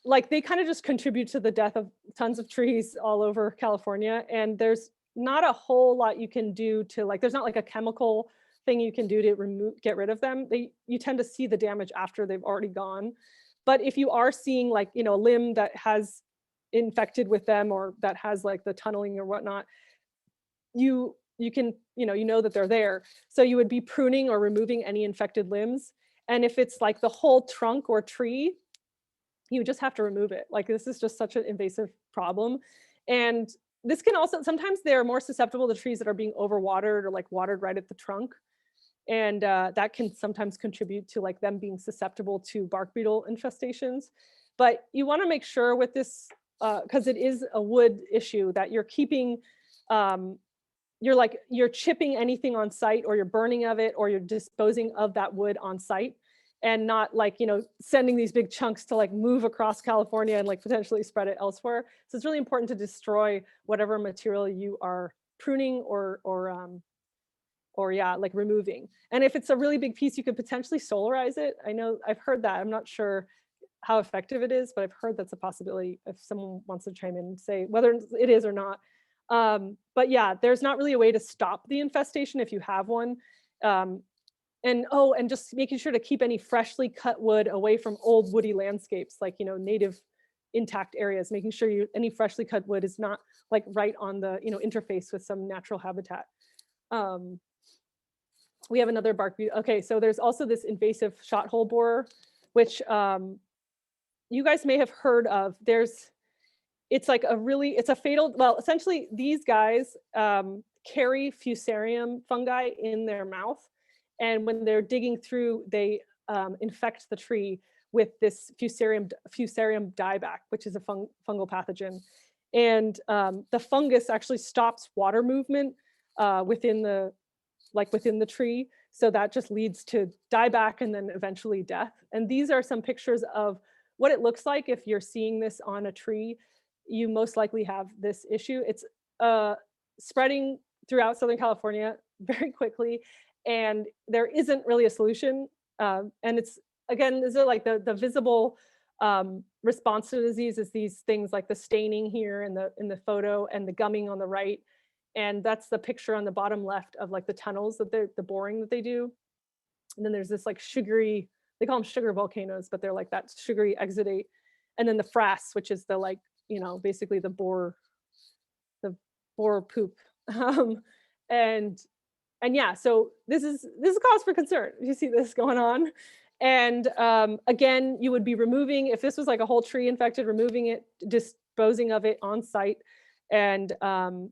like they kind of just contribute to the death of tons of trees all over California. And there's not a whole lot you can do to like, there's not like a chemical thing you can do to get rid of them. You tend to see the damage after they've already gone. But if you are seeing like, you know, a limb that has infected with them or that has like the tunneling or whatnot, you can, you know that they're there. So you would be pruning or removing any infected limbs. And if it's like the whole trunk or tree, you just have to remove it. Like this is just such an invasive problem. And this can also, sometimes they're more susceptible to trees that are being overwatered or like watered right at the trunk. And that can sometimes contribute to like them being susceptible to bark beetle infestations. But you want to make sure with this, because it is a wood issue, that you're keeping, you're chipping anything on site, or you're burning of it, or you're disposing of that wood on site, and not like, you know, sending these big chunks to like move across California and like potentially spread it elsewhere. So it's really important to destroy whatever material you are pruning or yeah, like removing. And if it's a really big piece, you could potentially solarize it. I know I've heard that, I'm not sure how effective it is, but I've heard that's a possibility if someone wants to chime in and say whether it is or not. But yeah, there's not really a way to stop the infestation if you have one. And just making sure to keep any freshly cut wood away from old woody landscapes, like, native intact areas, making sure any freshly cut wood is not like right on the, interface with some natural habitat. We have another bark beetle. Okay, so there's also this invasive shot hole borer, which you guys may have heard of. It's a fatal, well, essentially these guys carry fusarium fungi in their mouth. And when they're digging through, they infect the tree with this fusarium dieback, which is a fungal pathogen. And the fungus actually stops water movement within the tree. So that just leads to dieback and then eventually death. And these are some pictures of what it looks like if you're seeing this on a tree. You most likely have this issue. It's spreading throughout Southern California very quickly, and there isn't really a solution. And it's, again, these are like the visible response to the disease is these things like the staining here in the photo and the gumming on the right. And that's the picture on the bottom left of like the tunnels that the boring that they do. And then there's this like sugary, they call them sugar volcanoes, but they're like that sugary exudate. And then the frass, which is the like, basically the boar poop. And yeah, so this is cause for concern. You see this going on. And again, you would be removing, if this was like a whole tree infected, removing it, disposing of it on site. And what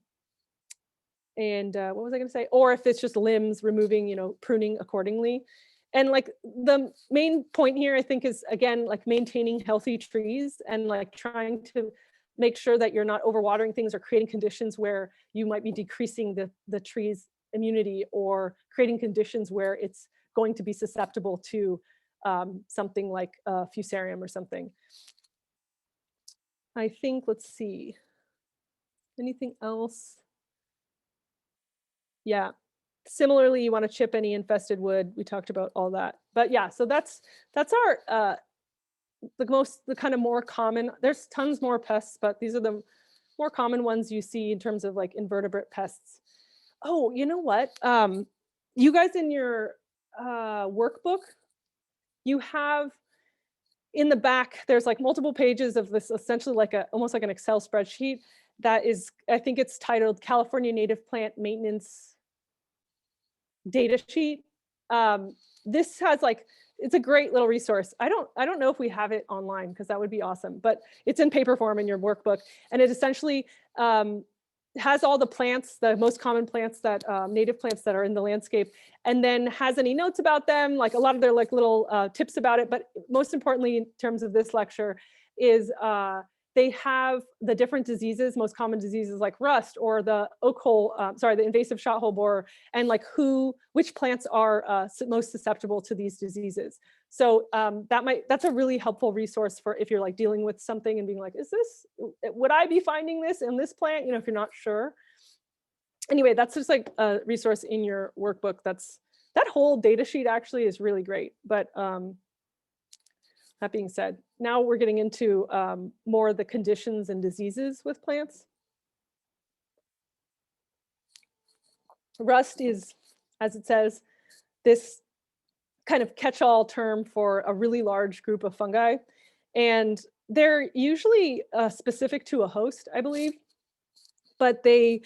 was I going to say? Or if it's just limbs, removing, pruning accordingly. And like the main point here, I think, is again, like maintaining healthy trees and like trying to make sure that you're not overwatering things or creating conditions where you might be decreasing the tree's immunity or creating conditions where it's going to be susceptible to something like fusarium or something. I think, let's see, anything else? Yeah, similarly, you want to chip any infested wood. We talked about all that, but yeah, so that's our the kind of more common. There's tons more pests, but these are the more common ones you see in terms of like invertebrate pests. Oh, you know what? You guys in your workbook, you have in the back, there's like multiple pages of this, essentially like almost like an Excel spreadsheet that is, I think it's titled California Native Plant Maintenance Data Sheet. This has like, it's a great little resource. I don't know if we have it online because that would be awesome, but it's in paper form in your workbook. And it essentially has all the plants, the most common plants that native plants that are in the landscape, and then has any notes about them, like a lot of their like little tips about it. But most importantly, in terms of this lecture, is they have the different diseases, most common diseases like rust or the the invasive shot hole borer, and like which plants are most susceptible to these diseases. So that's a really helpful resource for if you're like dealing with something and being like, would I be finding this in this plant? If you're not sure. Anyway, that's just like a resource in your workbook. That whole data sheet actually is really great. But that being said, now we're getting into more of the conditions and diseases with plants. Rust is, as it says, this kind of catch-all term for a really large group of fungi. And they're usually specific to a host, I believe, but they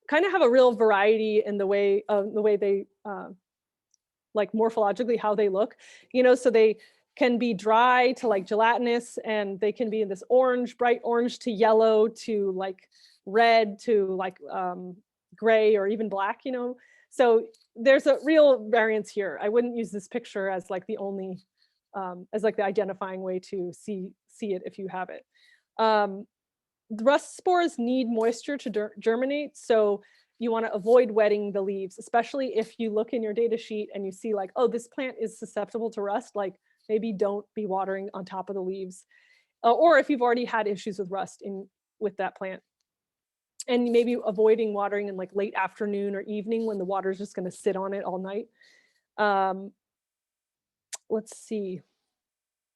kind of have a real variety in the way they, like morphologically, how they look, so they can be dry to like gelatinous, and they can be in this orange, bright orange to yellow to like red to like gray or even black, So there's a real variance here. I wouldn't use this picture as like the only, as like the identifying way to see it if you have it. Rust spores need moisture to germinate, so you want to avoid wetting the leaves, especially if you look in your data sheet and you see like, oh, this plant is susceptible to rust, like maybe don't be watering on top of the leaves. Or if you've already had issues with rust with that plant. And maybe avoiding watering in like late afternoon or evening when the water is just going to sit on it all night. Let's see.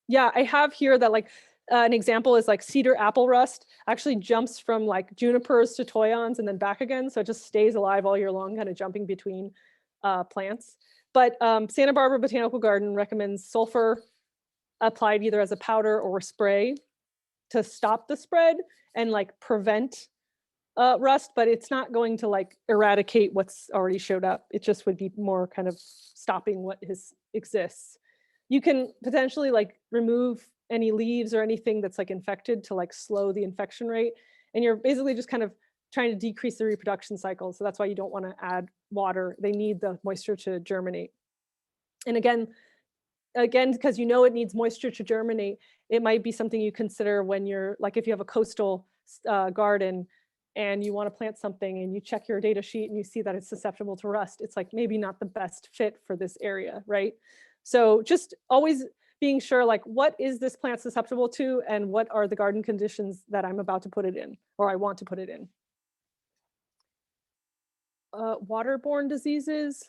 Yeah, I have here that like an example is like cedar apple rust actually jumps from like junipers to toyons and then back again. So it just stays alive all year long, kind of jumping between plants. But Santa Barbara Botanical Garden recommends sulfur applied either as a powder or a spray to stop the spread and like prevent rust, but it's not going to like eradicate what's already showed up. It just would be more kind of stopping what exists. You can potentially like remove any leaves or anything that's like infected to like slow the infection rate. And you're basically just kind of trying to decrease the reproduction cycle. So that's why you don't want to add water. They need the moisture to germinate. And again, because you know it needs moisture to germinate, it might be something you consider when you're like, if you have a coastal garden and you want to plant something and you check your data sheet and you see that it's susceptible to rust, it's like maybe not the best fit for this area, right? So just always being sure, like, what is this plant susceptible to and what are the garden conditions that I'm about to put it in or I want to put it in. Waterborne diseases.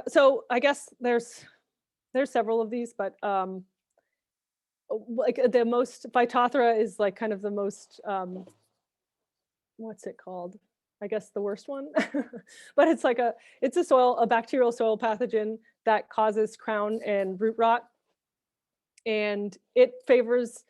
So I guess there's several of these, but like the most, Phytophthora is like kind of the most, what's it called? I guess the worst one, but it's like a bacterial soil pathogen that causes crown and root rot. And it favors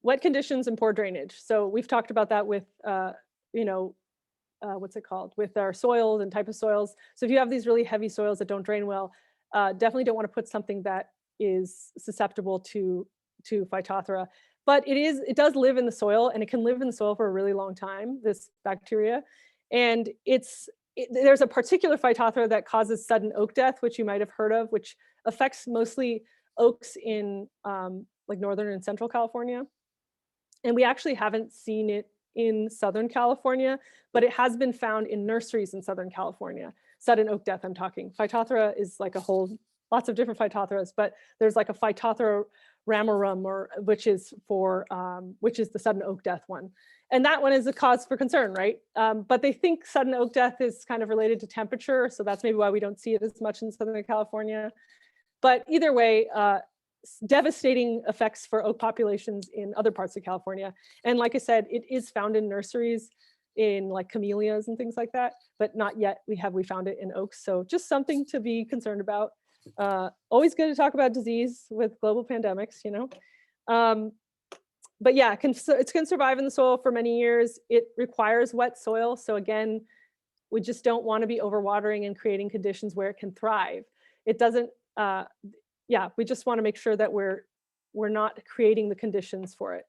wet conditions and poor drainage. So we've talked about that with, what's it called? With our soils and type of soils. So if you have these really heavy soils that don't drain well, definitely don't want to put something that is susceptible to Phytophthora. But it does live in the soil, and it can live in the soil for a really long time, this bacteria. And there's a particular Phytophthora that causes sudden oak death, which you might have heard of, which affects mostly oaks in like Northern and Central California. And we actually haven't seen it in Southern California, but it has been found in nurseries in Southern California. Sudden oak death, I'm talking. Phytophthora is like lots of different Phytophoras, but there's like a Phytophthora ramarum, which is the sudden oak death one. And that one is a cause for concern, right? But they think sudden oak death is kind of related to temperature. So that's maybe why we don't see it as much in Southern California. But either way, devastating effects for oak populations in other parts of California. And like I said, it is found in nurseries in like camellias and things like that, but not yet we found it in oaks. So just something to be concerned about. Always good to talk about disease with global pandemics, but yeah, it can survive in the soil for many years. It requires wet soil. So again, we just don't want to be overwatering and creating conditions where it can thrive. It doesn't, we just want to make sure that we're not creating the conditions for it.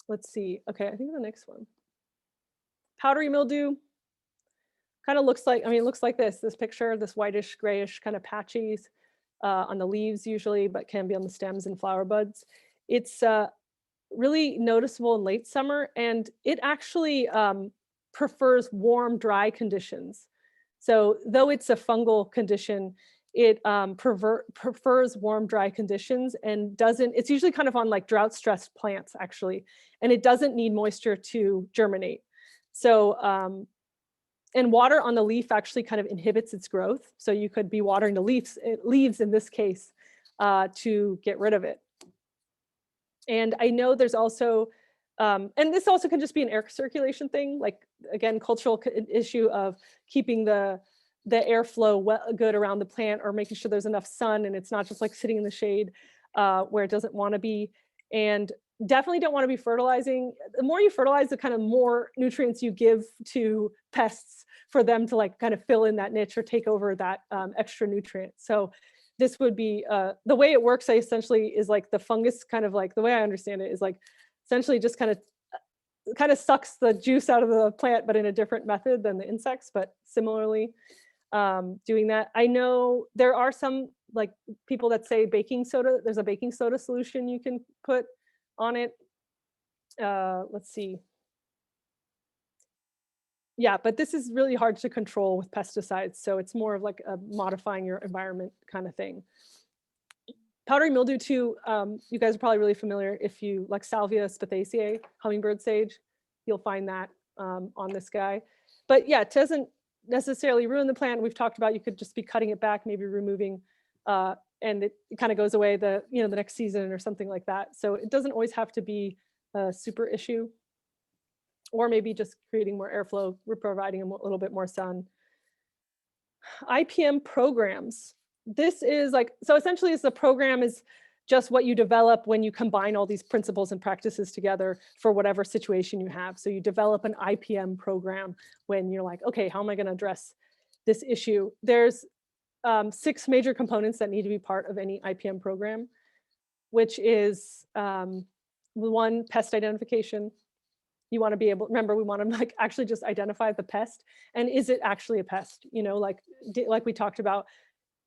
Let's see. Okay, I think the next one. Powdery mildew kind of looks like, it looks like this picture, this whitish, grayish kind of patches on the leaves usually, but can be on the stems and flower buds. It's really noticeable in late summer, and it actually prefers warm, dry conditions. So though it's a fungal condition, it prefers warm, dry conditions and it's usually kind of on like drought stressed plants actually, and it doesn't need moisture to germinate. So, and water on the leaf actually kind of inhibits its growth. So you could be watering the leaves in this case to get rid of it. And I know there's also, and this also can just be an air circulation thing, like again, cultural issue of keeping the airflow good around the plant, or making sure there's enough sun and it's not just like sitting in the shade where it doesn't want to be. And definitely don't want to be fertilizing. The more you fertilize, the kind of more nutrients you give to pests for them to like kind of fill in that niche or take over that extra nutrient. So this would be, the way it works essentially is like the fungus kind of like, the way I understand it is like essentially just kind of sucks the juice out of the plant, but in a different method than the insects, but similarly doing that. I know there are some like people that say baking soda, there's a baking soda solution you can put on it. Let's see. Yeah, but this is really hard to control with pesticides. So it's more of like a modifying your environment kind of thing. Powdery mildew too, you guys are probably really familiar if you like Salvia spathaceae, hummingbird sage, you'll find that on this guy. But yeah, it doesn't, necessarily ruin the plant. We've talked about you could just be cutting it back, maybe removing, and it kind of goes away the next season or something like that. So it doesn't always have to be a super issue, or maybe just creating more airflow, we're providing them a little bit more sun. IPM programs. This is like, so essentially the program is just what you develop when you combine all these principles and practices together for whatever situation you have. So you develop an IPM program when you're like, okay, how am I going to address this issue? There's 6 major components that need to be part of any IPM program, which is 1, pest identification. You want to be able, remember, we want to like actually just identify the pest, and is it actually a pest? You know, like we talked about,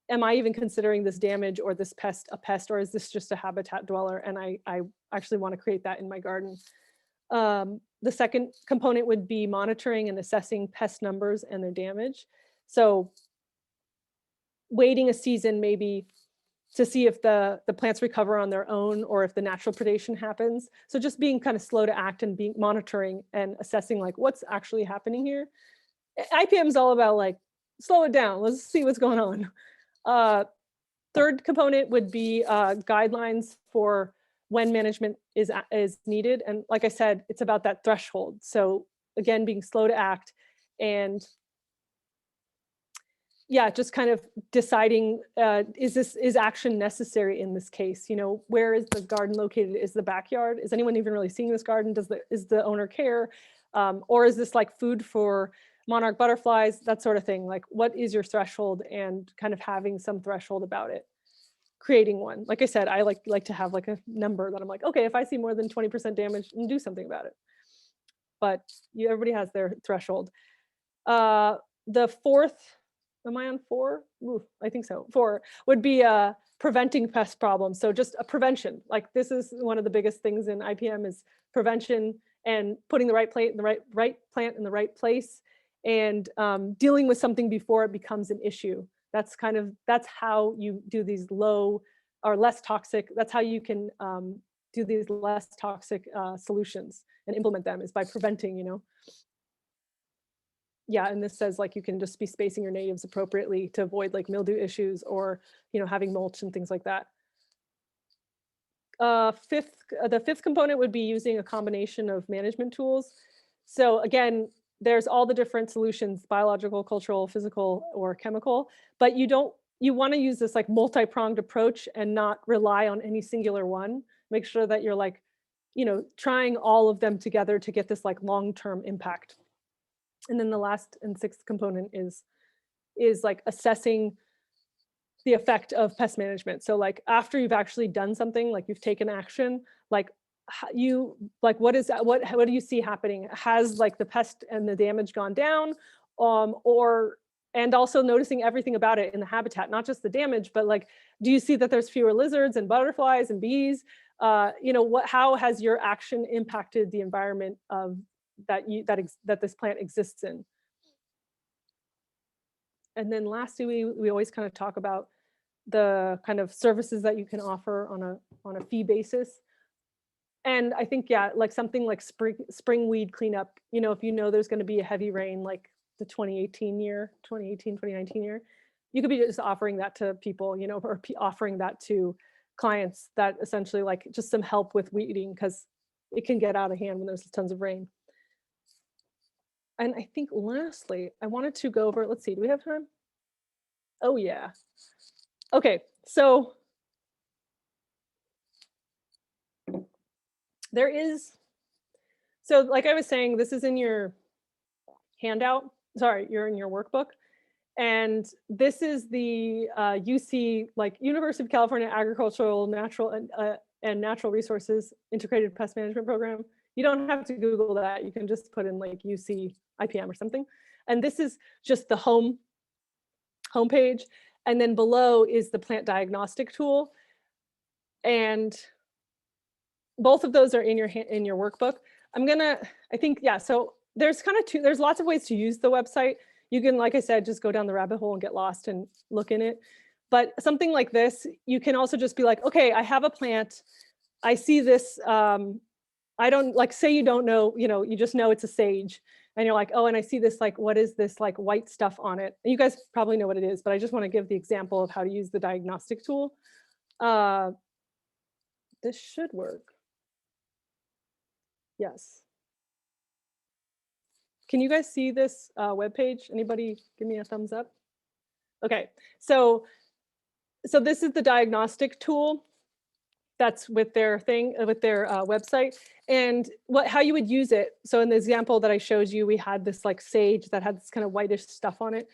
am I even considering this damage or this pest a pest, or is this just a habitat dweller? And I actually want to create that in my garden. The second component would be monitoring and assessing pest numbers and their damage. So waiting a season maybe to see if the plants recover on their own or if the natural predation happens. So just being kind of slow to act and being monitoring and assessing like what's actually happening here. IPM is all about like, slow it down, let's see what's going on. Third component would be guidelines for when management is needed. And like I said, it's about that threshold. So again, being slow to act, and yeah, just kind of deciding, is action necessary in this case? You know, where is the garden located? Is the backyard? Is anyone even really seeing this garden? Is the owner care? Or is this like food for monarch butterflies, that sort of thing? Like, what is your threshold, and kind of having some threshold about it, creating one. Like I said, I like to have like a number that I'm like, okay, if I see more than 20% damage, and do something about it. But everybody has their threshold. The fourth, am I on 4? Ooh, I think so. 4 would be preventing pest problems. So just a prevention. Like this is one of the biggest things in IPM is prevention, and putting the right plant in the right plant in the right place, and dealing with something before it becomes an issue. That's how you do these low or less toxic. That's how you can do these less toxic solutions and implement them, is by preventing, you know. Yeah, and this says like you can just be spacing your natives appropriately to avoid like mildew issues, or having mulch and things like that. The fifth component would be using a combination of management tools. So again, there's all the different solutions: biological, cultural, physical, or chemical, but you want to use this like multi-pronged approach and not rely on any singular one. Make sure that you're like, trying all of them together to get this like long-term impact. And then the last and 6th component is like assessing the effect of pest management. So like after you've actually done something, like you've taken action, like what do you see happening? Has like the pest and the damage gone down? And also noticing everything about it in the habitat, not just the damage, but like, do you see that there's fewer lizards and butterflies and bees? How has your action impacted the environment that this plant exists in? And then lastly, we always kind of talk about the kind of services that you can offer on a fee basis. And I think, yeah, like something like spring weed cleanup, if there's going to be a heavy rain, like the 2019 year, you could be just offering that to people, or offering that to clients, that essentially like just some help with weeding, because it can get out of hand when there's tons of rain. And I think lastly, I wanted to go over, let's see, do we have time? Oh yeah. Okay, so like I was saying, this is in your handout. Sorry, you're in your workbook. And this is the UC, like University of California Agricultural, and Natural Resources Integrated Pest Management Program. You don't have to Google that. You can just put in like UC IPM or something. And this is just the homepage. And then below is the plant diagnostic tool. And both of those are in your workbook. So there's there's lots of ways to use the website. You can, like I said, just go down the rabbit hole and get lost and look in it. But something like this, you can also just be like, okay, I have a plant. I see this. I don't, like, say you don't know, you just know it's a sage. and you're like, oh, and I see this, like, what is this like white stuff on it? And you guys probably know what it is, but I just want to give the example of how to use the diagnostic tool. This should work. Yes. Can you guys see this web page? Anybody give me a thumbs up? Okay, so this is the diagnostic tool that's with their thing, with their website, and how you would use it. So in the example that I showed you, we had this like sage that had this kind of whitish stuff on it,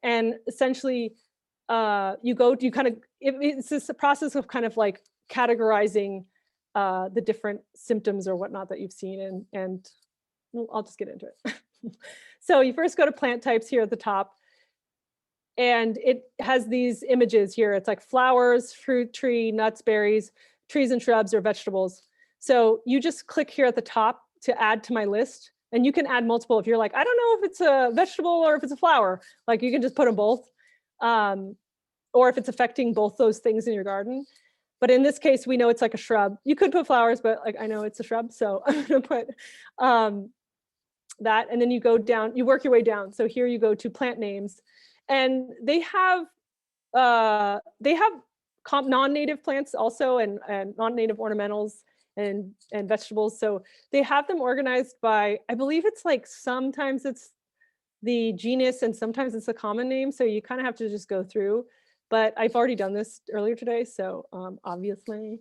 and essentially it's this process of kind of like categorizing the different symptoms or whatnot that you've seen, and well, I'll just get into it. So you first go to plant types here at the top, and it has these images here. It's like flowers, fruit tree, nuts, berries, trees and shrubs, or vegetables. So you just click here at the top to add to my list, and you can add multiple. If you're like, I don't know if it's a vegetable or if it's a flower, like you can just put them both. Or if it's affecting both those things in your garden. But in this case, we know it's like a shrub. You could put flowers, but like I know it's a shrub, so I'm gonna put that. And then you go down, you work your way down. So here you go to plant names, and they have non-native plants also, and non-native ornamentals and vegetables. So they have them organized by, I believe it's like sometimes it's the genus and sometimes it's a common name. So you kind of have to just go through. But I've already done this earlier today, so obviously.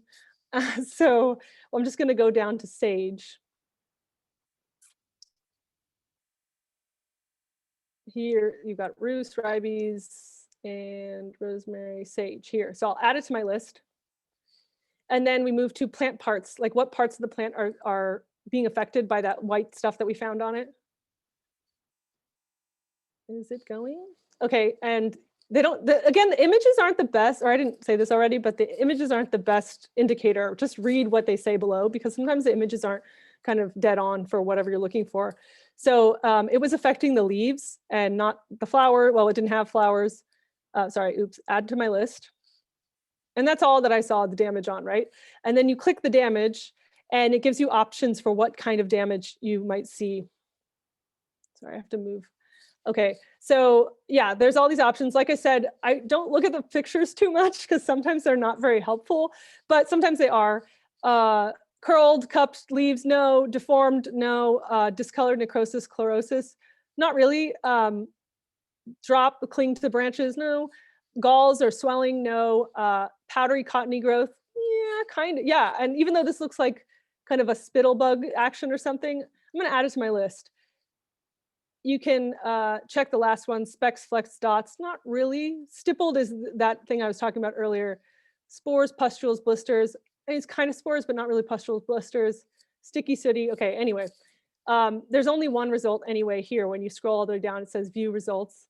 So I'm just going to go down to sage. Here you've got rhubarb, ribes, and rosemary, sage here. So I'll add it to my list. And then we move to plant parts, like what parts of the plant are being affected by that white stuff that we found on it. Is it going? Okay, and they don't, again, the images aren't the best, or I didn't say this already, but the images aren't the best indicator. Just read what they say below, because sometimes the images aren't kind of dead on for whatever you're looking for. So it was affecting the leaves and not the flower. Well, it didn't have flowers. Sorry, oops, add to my list. And that's all that I saw the damage on, right? And then you click the damage, and it gives you options for what kind of damage you might see. Sorry, I have to move. Okay, so yeah, there's all these options. Like I said, I don't look at the pictures too much because sometimes they're not very helpful, but sometimes they are. Curled, cupped leaves, no. Deformed, no. Discolored, necrosis, chlorosis, not really. Drop, cling to the branches, no. Galls or swelling, no. Powdery, cottony growth, yeah, kind of, yeah. And even though this looks like kind of a spittle bug action or something, I'm gonna add it to my list. You can check the last one, specks, flecks, dots, not really. Stippled is that thing I was talking about earlier. Spores, pustules, blisters. It's kind of spores, but not really pustules, blisters. Sticky sooty, okay, anyway. There's only one result anyway here. When you scroll all the way down, it says view results.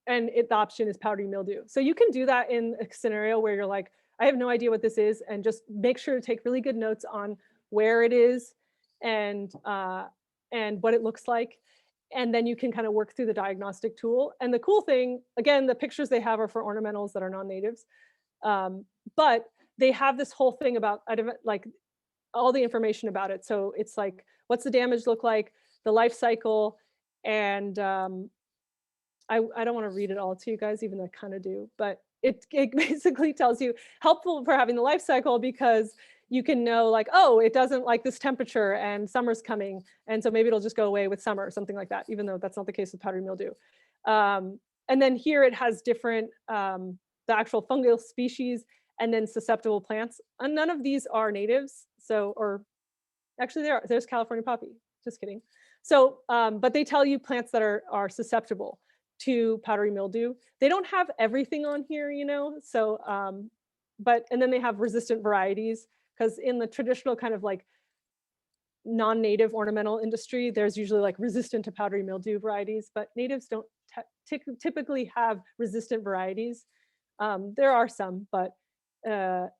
And the option is powdery mildew. So you can do that in a scenario where you're like, I have no idea what this is, and just make sure to take really good notes on where it is and what it looks like. And then you can kind of work through the diagnostic tool. And the cool thing, again, the pictures they have are for ornamentals that are non-natives. But they have this whole thing about like all the information about it. So it's like, what's the damage look like, the life cycle, and I don't want to read it all to you guys, even though I kind of do, but it basically tells you, helpful for having the life cycle, because you can know like, oh, it doesn't like this temperature and summer's coming, and so maybe it'll just go away with summer or something like that, even though that's not the case with powdery mildew. And then here it has different, the actual fungal species, and then susceptible plants. And none of these are natives. So, or actually there's California poppy, just kidding. So, but they tell you plants that are susceptible to powdery mildew. They don't have everything on here, you know, so, and then they have resistant varieties, because in the traditional kind of like non-native ornamental industry, there's usually like resistant to powdery mildew varieties, but natives don't typically have resistant varieties. There are some, but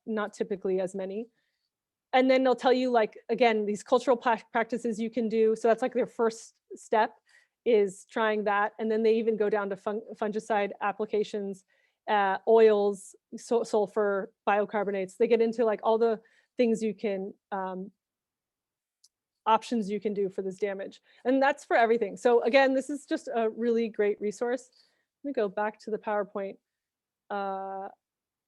not typically as many. And then they'll tell you, like, again, these cultural practices you can do. So that's like their first step, is trying that. And then they even go down to fungicide applications, oils, sulfur, biocarbonates. They get into like all the things you can options you can do for this damage. And that's for everything. So again, this is just a really great resource. Let me go back to the PowerPoint.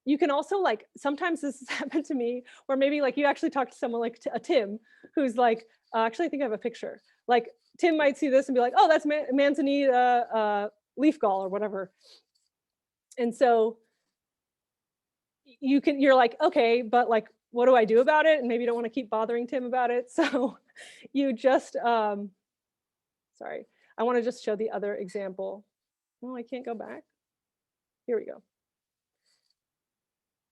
You can also like, sometimes this has happened to me, or maybe like you actually talk to someone like a Tim, who's like, actually, I think I have a picture. Like Tim might see this and be like, oh, that's manzanita leaf gall or whatever. And so you're like, okay, but like, what do I do about it? And maybe you don't want to keep bothering Tim about it. So you just, sorry, I want to just show the other example. Oh, I can't go back. Here we go.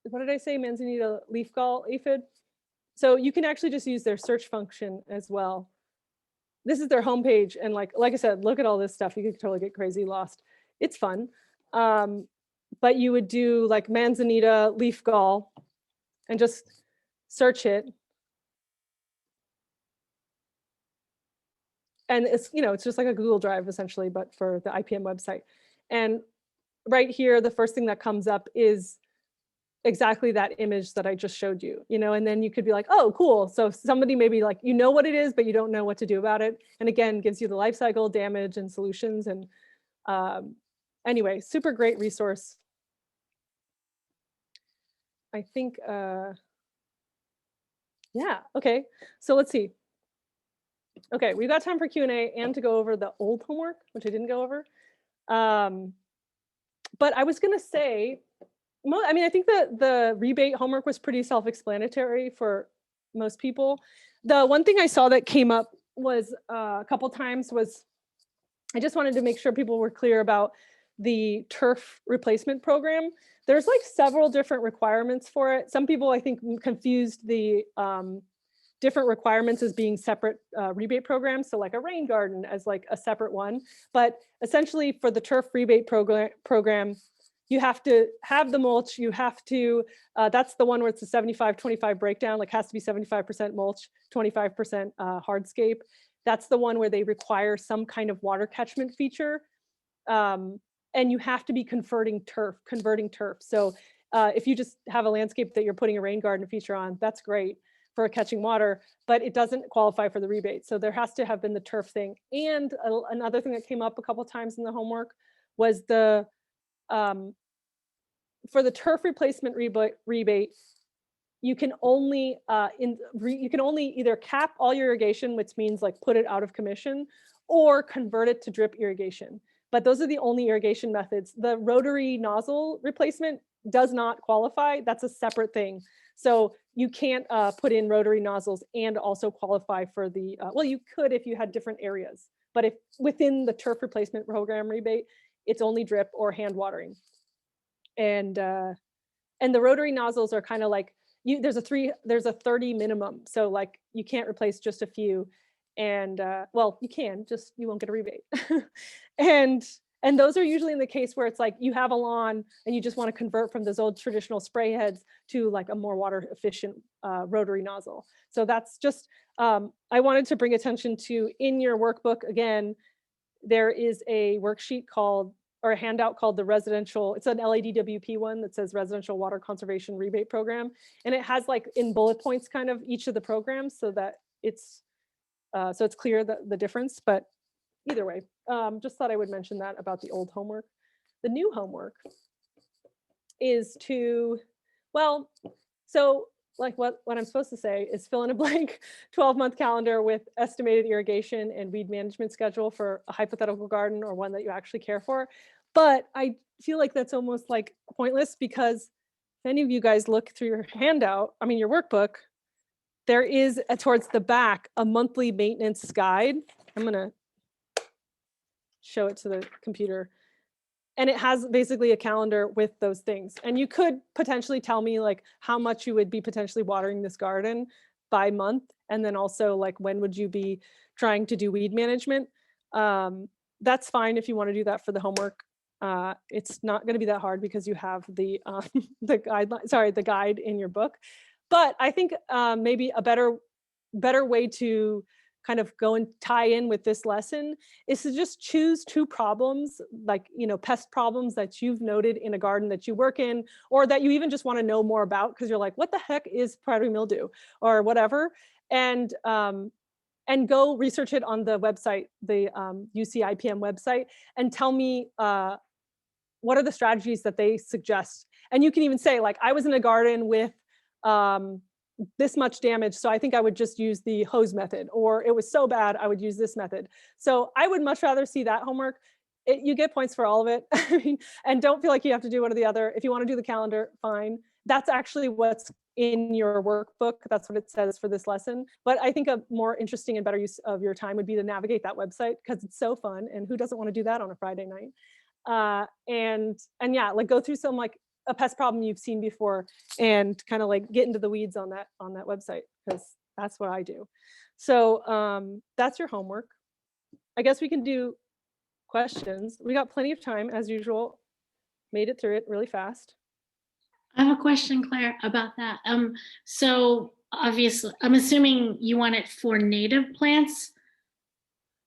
What did I say? Manzanita leaf gall aphid. So you can actually just use their search function as well. This is their homepage. And like I said, look at all this stuff. You could totally get crazy lost. It's fun. But you would do like manzanita leaf gall and just search it. And it's, it's just like a Google Drive essentially, but for the IPM website. And right here, the first thing that comes up is exactly that image that I just showed you, and then you could be like, oh, cool. So somebody maybe like, what it is, but you don't know what to do about it. And again, gives you the life cycle, damage, and solutions. And anyway, super great resource. I think, yeah, okay. So let's see. Okay, we've got time for Q&A and to go over the old homework, which I didn't go over. But I was gonna say, I mean, I think that the rebate homework was pretty self-explanatory for most people. The one thing I saw that came up was a couple times was, I just wanted to make sure people were clear about the turf replacement program. There's like several different requirements for it. Some people, I think, confused the different requirements as being separate rebate programs. So like a rain garden as like a separate one. But essentially for the turf rebate program, you have to have the mulch, you have to, that's the one where it's a 75-25 breakdown, like has to be 75% mulch, 25% hardscape. That's the one where they require some kind of water catchment feature. And you have to be converting turf. So if you just have a landscape that you're putting a rain garden feature on, that's great for catching water, but it doesn't qualify for the rebate. So there has to have been the turf thing. And another thing that came up a couple of times in the homework was the, for the turf replacement rebate, you can only either cap all your irrigation, which means like put it out of commission, or convert it to drip irrigation. But those are the only irrigation methods. The rotary nozzle replacement does not qualify. That's a separate thing. So you can't put in rotary nozzles and also qualify for the, well, you could if you had different areas, but if within the turf replacement program rebate, it's only drip or hand watering. And the rotary nozzles are kind of like, there's a 30 minimum. So like you can't replace just a few. And well, you can, just you won't get a rebate. And those are usually in the case where it's like you have a lawn and you just want to convert from those old traditional spray heads to like a more water efficient rotary nozzle. So that's just, I wanted to bring attention to, in your workbook, again, there is a worksheet called, or a handout called the residential, it's an LADWP one that says Residential Water Conservation Rebate Program. And it has like in bullet points kind of each of the programs so that it's clear the difference. But either way, just thought I would mention that about the old homework. The new homework is to, well, so like what I'm supposed to say is fill in a blank 12-month calendar with estimated irrigation and weed management schedule for a hypothetical garden or one that you actually care for. But I feel like that's almost like pointless, because if any of you guys look through your handout, I mean your workbook, there is towards the back a monthly maintenance guide. I'm gonna show it to the computer. And it has basically a calendar with those things. And you could potentially tell me like how much you would be potentially watering this garden by month. And then also like, when would you be trying to do weed management? That's fine if you want to do that for the homework. It's not going to be that hard because you have the the guide in your book. But I think maybe a better way to kind of go and tie in with this lesson is to just choose 2 problems, like, pest problems that you've noted in a garden that you work in, or that you even just want to know more about because you're like, what the heck is powdery mildew or whatever. And and go research it on the website, the UC IPM website, and tell me what are the strategies that they suggest. And you can even say, like, I was in a garden with this much damage, so I think I would just use the hose method, or it was so bad I would use this method. So I would much rather see that homework. You get points for all of it. I mean, and don't feel like you have to do one or the other. If you want to do the calendar, fine. That's actually what's in your workbook. That's what it says for this lesson. But I think a more interesting and better use of your time would be to navigate that website, because it's so fun, and who doesn't want to do that on a Friday night? And yeah, like go through some, like, a pest problem you've seen before, and kind of like get into the weeds on that website, because that's what I do. So that's your homework. I guess we can do questions. We got plenty of time as usual. Made it through it really fast. I have a question, Claire, about that. So obviously, I'm assuming you want it for native plants,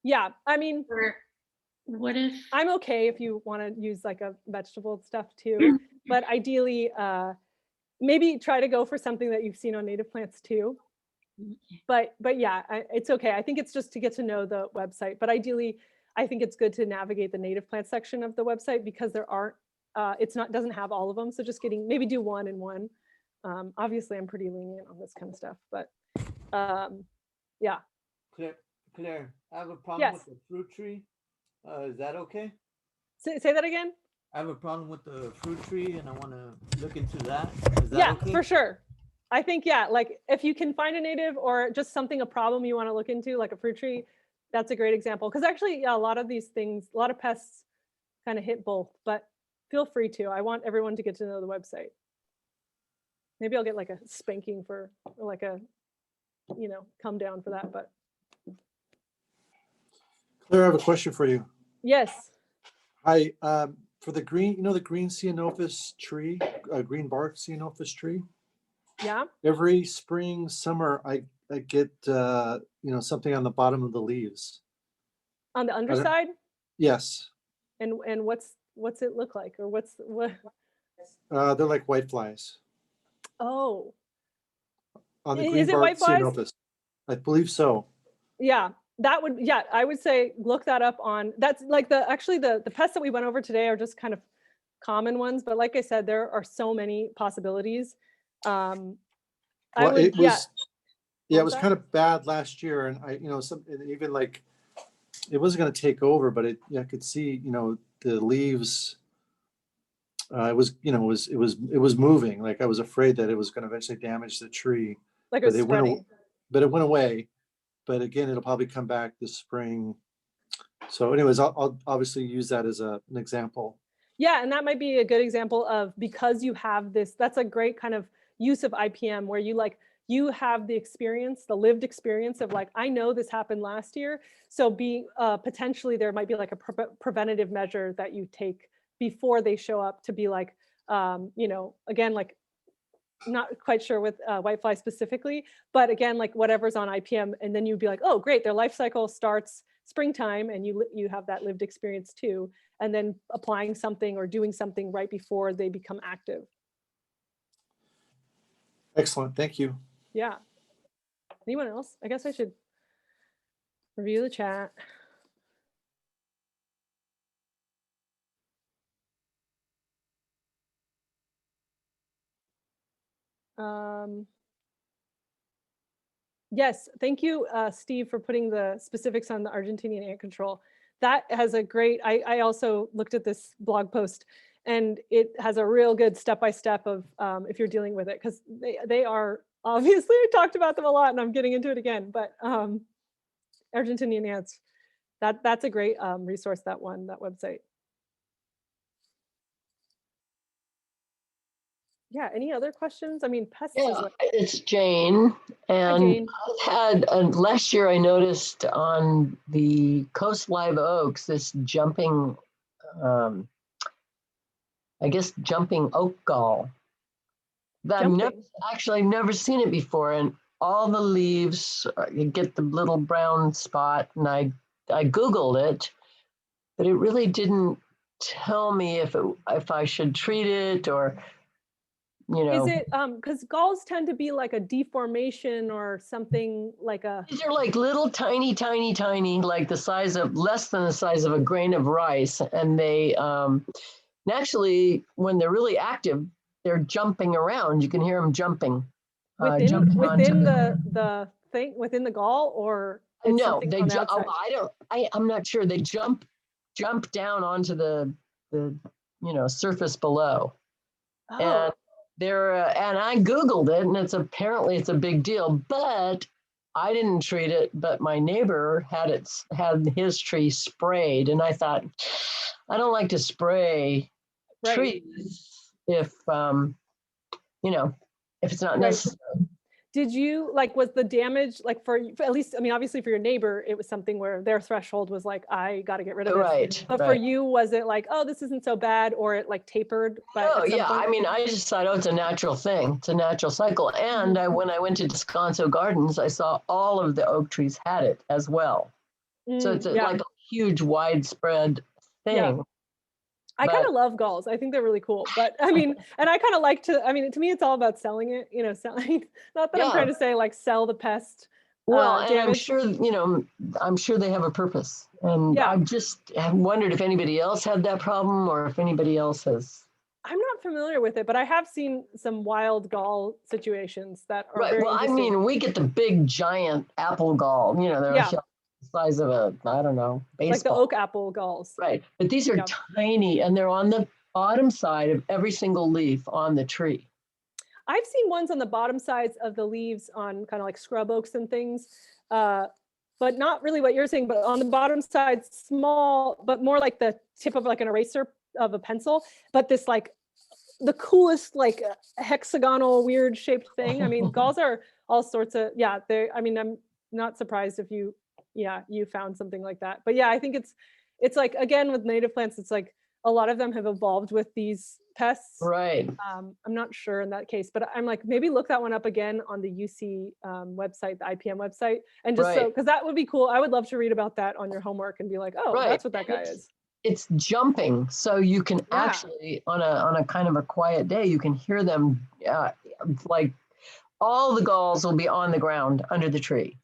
Yeah, I mean, or what if? I'm okay if you want to use like a vegetable stuff too, but ideally, maybe try to go for something that you've seen on native plants too. But yeah, it's okay. I think it's just to get to know the website, but ideally, I think it's good to navigate the native plant section of the website, because there aren't, doesn't have all of them. So just maybe do one and one. Obviously I'm pretty lenient on this kind of stuff, but yeah. Claire, I have a problem Yes. with the fruit tree. Is that okay? Say that again. I have a problem with the fruit tree and I want to look into that. Is that Yeah, okay? for sure. I think, yeah, like if you can find a native or just a problem you want to look into, like a fruit tree, that's a great example. Because actually, yeah, a lot of these things, a lot of pests kind of hit both, but feel free to. I want everyone to get to know the website. Maybe I'll get like a spanking or like a, come down for that, but Claire, I have a question for you. yes. Hi, for the green, the green ceanothus tree, green bark ceanothus tree. Yeah. Every spring, summer, I get, something on the bottom of the leaves. On the underside? Yes, And what's it look like? Or what? they're like white flies Oh, on the Is green it bark white flies? ceanothus. I believe so. yeah. I would say look that up on, that's like the pests that we went over today are just kind of common ones. But like I said, there are so many possibilities. Well, it was was that? kind of bad last year, and even like it wasn't going to take over, but I could see, the leaves. It was moving. Like I was afraid that it was going to eventually damage the tree. Like it was But spreading. it went away. But again, it'll probably come back this spring. So, anyways, I'll obviously use that as an example. Yeah, and that might be a good example of, because you have this, that's a great kind of use of IPM where you have the experience, the lived experience of like, I know this happened last year. So potentially there might be like a preventative measure that you take before they show up, to be like, again, like not quite sure with whitefly specifically, but again, like whatever's on IPM, and then you'd be like, oh, great, their life cycle starts springtime, and you have that lived experience too, and then applying something or doing something right before they become active. Excellent. Thank you. Yeah. Anyone else? I guess I should review the chat. Yes, thank you, Steve, for putting the specifics on the Argentinian ant control. That has a great, I also looked at this blog post, and it has a real good step-by-step of if you're dealing with it, because they are, obviously, I talked about them a lot and I'm getting into it again, but Argentinian ants, that's a great resource, that website. Yeah, any other questions? I mean, pests is Yeah, like, it's Jane. Hi, And Jane. I had last year I noticed on the Coast Live Oaks this jumping, I guess jumping oak gall. That I've never seen it before, and all the leaves, you get the little brown spot, and I Googled it, but it really didn't tell me if I should treat it or. you know. Is it, because galls tend to be like a deformation or something like a, These are like little tiny, tiny, tiny, like the size of, less than the size of a grain of rice. And they naturally, when they're really active, they're jumping around. You can hear them jumping. Jumping within onto the thing, within the gall, or it's no, something they on the jump. outside? I'm not sure. They jump down onto the surface below. Oh, And they're and I Googled it, and apparently it's a big deal, but I didn't treat it, but my neighbor had his tree sprayed, and I thought, I don't like to spray right. trees if if it's not Right. necessary. Did you like, was the damage like for at least, I mean, obviously for your neighbor, it was something where their threshold was like, I got to get rid of this. Right. But for you, was it like, oh, this isn't so bad, or it like tapered? But Oh at some yeah, point? I mean, I just thought, oh, it's a natural thing. It's a natural cycle. And when I went to Descanso Gardens, I saw all of the oak trees had it as well. So it's yeah. like a huge, widespread thing. Yeah. I kind But- of love galls. I think they're really cool. But I mean, and I kind of like to, I mean, to me, it's all about selling it, selling, not that I'm Yeah. trying to say like sell the pest. Well, and I'm damage. sure, I'm sure they have a purpose. And Yeah. I just have wondered if anybody else had that problem or if anybody else has. I'm not familiar with it, but I have seen some wild gall situations that are Right. very Well, I interesting. mean, we get the big giant apple gall, they're Yeah. the size of a, I don't know, baseball. Like the oak apple galls. Right. But these are Yeah. tiny, and they're on the bottom side of every single leaf on the tree. I've seen ones on the bottom sides of the leaves on kind of like scrub oaks and things, but not really what you're saying, but on the bottom side, small, but more like the tip of like an eraser of a pencil, but this like the coolest, like hexagonal, weird shaped thing. I mean, galls are all sorts of, I mean, I'm not surprised if you found something like that. But yeah, I think it's like, again, with native plants, it's like a lot of them have evolved with these pests. Right. I'm not sure in that case, but I'm like, maybe look that one up again on the UC website, the IPM website. And just so, Right. because that would be cool. I would love to read about that on your homework and be like, oh, Right. that's what that And guy is. It's jumping, so you can actually on a kind of a quiet day, you can hear them like all the galls will be on the ground under the tree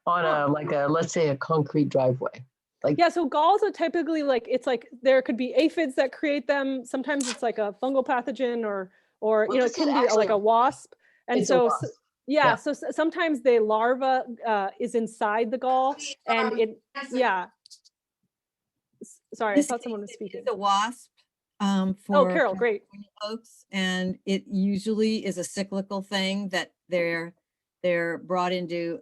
on a let's say a concrete driveway. Like, yeah, so galls are typically like, it's like there could be aphids that create them. Sometimes it's like a fungal pathogen or Well, it this can is be actually- like a wasp. And it's a so wasp. yeah, so sometimes the larva is inside the gall and it sorry, I This thought someone case, was it speaking. is a wasp Oh, for Carol, great. oaks, and it usually is a cyclical thing that they're brought into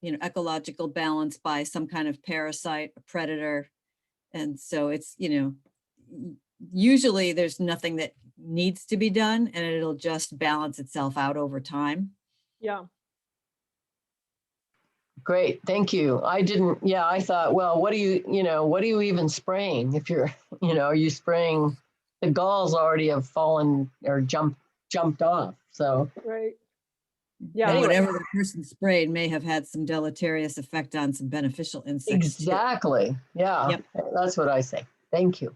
ecological balance by some kind of parasite, a predator, and so it's usually there's nothing that needs to be done, and it'll just balance itself out over time. Yeah. Great, thank you. I thought, well, what are you even spraying? If you're, are you spraying, the galls already have fallen or jumped off, so. Right. Yeah. And Anyway. whatever the person sprayed may have had some deleterious effect on some beneficial insects too. Exactly, yeah, Yep. That's what I say. Thank you.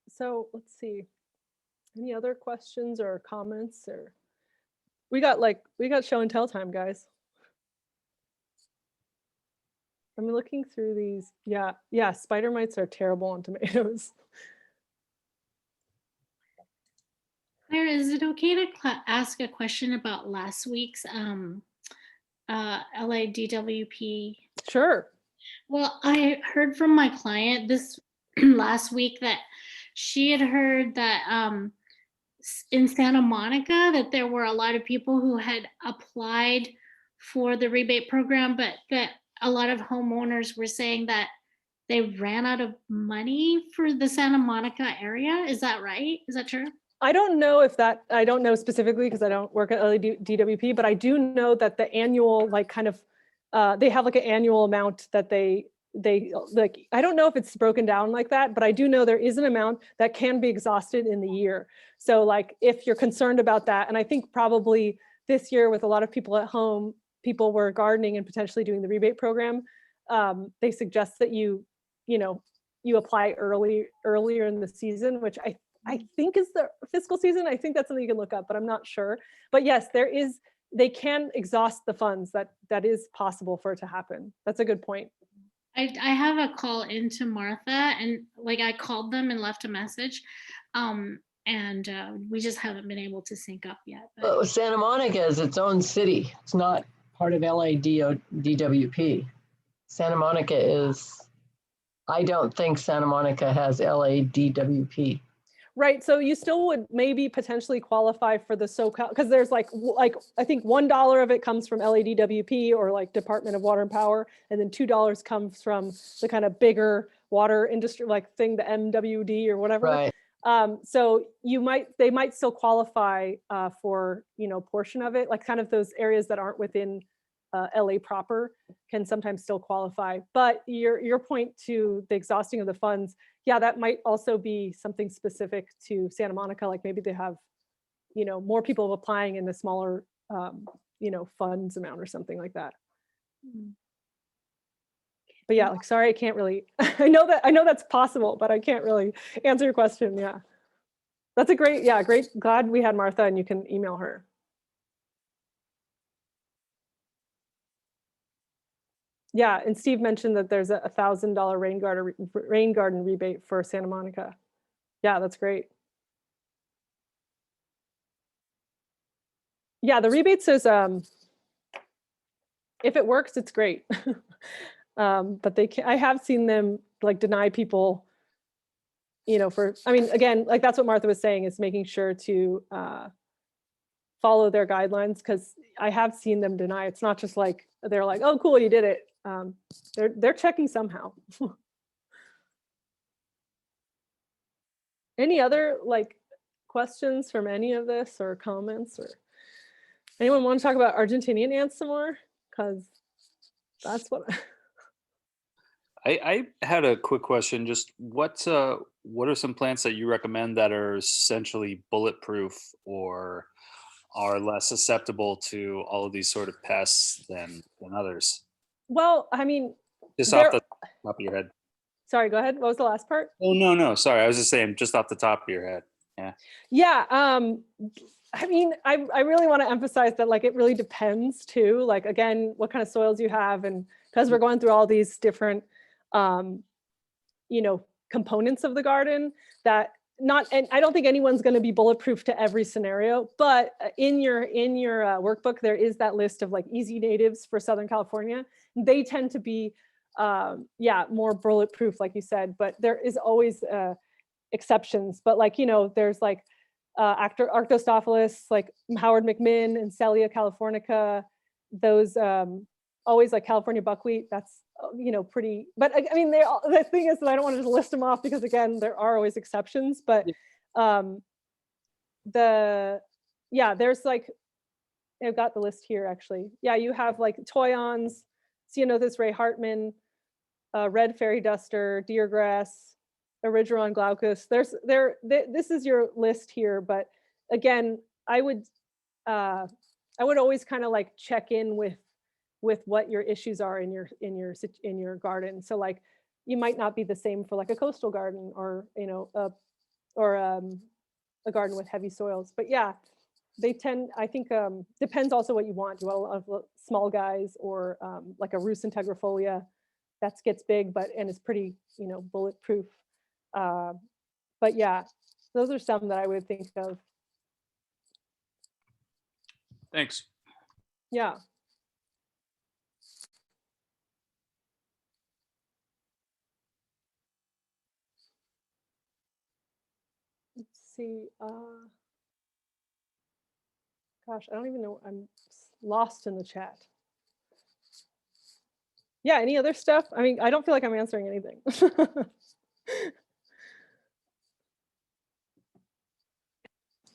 So let's see. Any other questions or comments, or we got show and tell time, guys. I'm looking through these. Yeah, spider mites are terrible on tomatoes. Claire, is it okay to ask a question about last week's LADWP? Sure. Well, I heard from my client this last week that she had heard that in Santa Monica that there were a lot of people who had applied for the rebate program, but that a lot of homeowners were saying that they ran out of money for the Santa Monica area. Is that right? Is that true? I don't know specifically because I don't work at LADWP, but I do know that the annual, like kind of, they have like an annual amount that they like, I don't know if it's broken down like that, but I do know there is an amount that can be exhausted in the year. So like, if you're concerned about that, and I think probably this year with a lot of people at home, people were gardening and potentially doing the rebate program, they suggest that you apply earlier in the season, which I think is the fiscal season. I think that's something you can look up, but I'm not sure. But yes, they can exhaust the funds. That is possible for it to happen. That's a good point. I have a call into Martha, and like I called them and left a message, and we just haven't been able to sync up yet. But Well, Santa Monica is its own city. It's not part of LADWP. Santa Monica is, I don't think Santa Monica has LADWP. Right, so you still would maybe potentially qualify for the SoCal, because there's like I think $1 of it comes from LADWP or like Department of Water and Power, and then $2 comes from the kind of bigger water industry like thing, the MWD or whatever. Right. So they might still qualify for portion of it, like kind of those areas that aren't within LA proper can sometimes still qualify. But your point to the exhausting of the funds, yeah, that might also be something specific to Santa Monica. Like maybe they have, more people applying in the smaller, funds amount or something like that. But yeah, like, sorry, I can't really, I know that's possible, but I can't really answer your question. Yeah. That's a great, glad we had Martha and you can email her. Yeah, and Steve mentioned that there's a $1,000 rain garden rebate for Santa Monica. Yeah, that's great. Yeah, the rebate says if it works, it's great. But I have seen them like deny people, again, like that's what Martha was saying, is making sure to follow their guidelines, because I have seen them deny. It's not just like they're like, oh, cool, you did it. They're checking somehow. Any other like questions from any of this or comments, or anyone want to talk about Argentinian ants some more? Because that's what I had a quick question. Just what are some plants that you recommend that are essentially bulletproof or are less susceptible to all of these sort of pests than others? Well, I mean, Just off the top of your head. Sorry, go ahead. What was the last part? Oh, no. Sorry. I was just saying just off the top of your head. Yeah. Yeah. I mean, I really want to emphasize that like it really depends too. Like, again, what kind of soils you have, and because we're going through all these different components of the garden, and I don't think anyone's going to be bulletproof to every scenario, but in your workbook, there is that list of like easy natives for Southern California. They tend to be, more bulletproof, like you said, but there is always exceptions. But like, there's like Arctostaphylos, like Howard McMinn and Celia californica, those always like California buckwheat, that's pretty, but I mean, the thing is that I don't want to just list them off, because again, there are always exceptions, but there's like, I've got the list here actually. Yeah, you have like Toyons, Ceanothus Ray Hartman, red fairy duster, deergrass, Erigeron glaucus. This is your list here, but again, I would always kind of like check in with what your issues are in your garden. So like, you might not be the same for like a coastal garden or a garden with heavy soils. But yeah, I think depends also what you want. Do you want a lot of small guys, or like a Rus integrifolia that gets big and is pretty bulletproof. But yeah, those are some that I would think of. Thanks. Yeah. Let's see. Gosh, I don't even know. I'm lost in the chat. Yeah, any other stuff? I mean, I don't feel like I'm answering anything.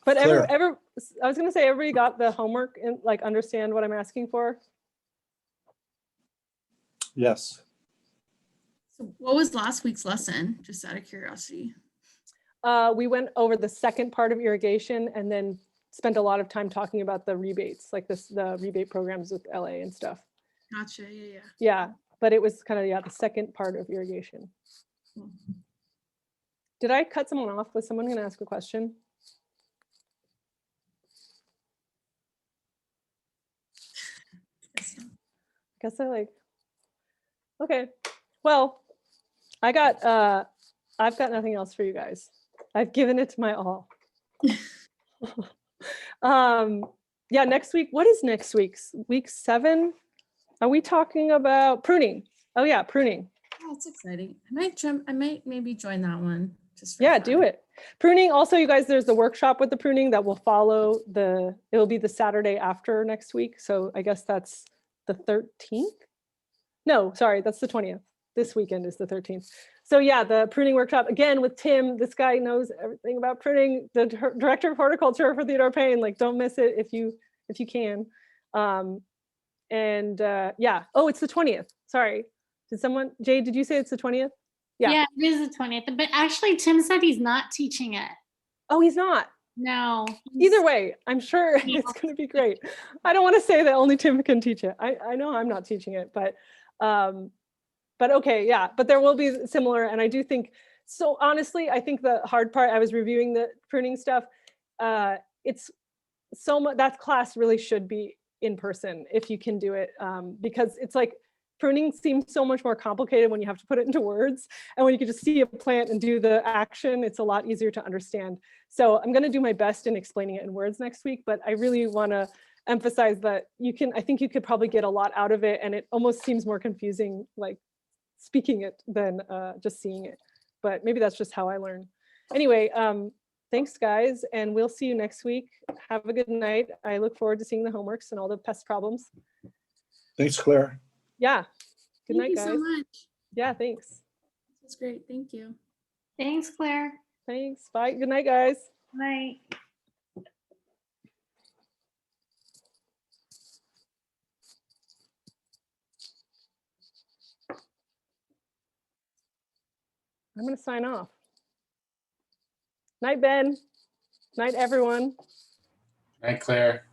But I was gonna say, everybody got the homework and like understand what I'm asking for? Yes. So what was last week's lesson, just out of curiosity? We went over the second part of irrigation, and then spent a lot of time talking about the rebates, like the rebate programs with LA and stuff. Gotcha. Yeah, yeah. Yeah, but it was kind of, yeah, the second part of irrigation. Cool. Did I cut someone off? Was someone gonna ask a question? Guess I like, okay. Well, I've got nothing else for you guys. I've given it my all. Yeah, next week, what is next week's? Week 7? Are we talking about pruning? Oh yeah, pruning. Oh, it's exciting. I might maybe join that one. Just for Yeah, fun. do it. Pruning, also, you guys, there's the workshop with the pruning that will follow it will be the Saturday after next week. So I guess that's the 13th? No, sorry, that's the 20th. This weekend is the 13th. So yeah, the pruning workshop, again, with Tim. This guy knows everything about pruning, the director of horticulture for Theodore Payne. Like, don't miss it if you can. Yeah, oh, it's the 20th. Sorry. Jade, did you say it's the 20th? Yeah. Yeah, it is the 20th. But actually, Tim said he's not teaching it. Oh, he's not. No. Either way, I'm sure it's going to be great. I don't want to say that only Tim can teach it. I know I'm not teaching it, but okay, yeah. But there will be similar, and I do think so. Honestly, I think the hard part. I was reviewing the pruning stuff. It's so much. That class really should be in person if you can do it, because it's like pruning seems so much more complicated when you have to put it into words, and when you can just see a plant and do the action, it's a lot easier to understand. So I'm going to do my best in explaining it in words next week, but I really want to emphasize that I think you could probably get a lot out of it, and it almost seems more confusing like speaking it than just seeing it. But maybe that's just how I learn. Anyway, thanks guys, and we'll see you next week. Have a good night. I look forward to seeing the homeworks and all the pest problems. Thanks, Claire. Yeah. Good Thank night, you guys. so much. Yeah, thanks. That's great. Thank you. Thanks, Claire. Thanks. Bye. Good night, guys. Night. I'm going to sign off. Night, Ben. Night, everyone. Night, Claire.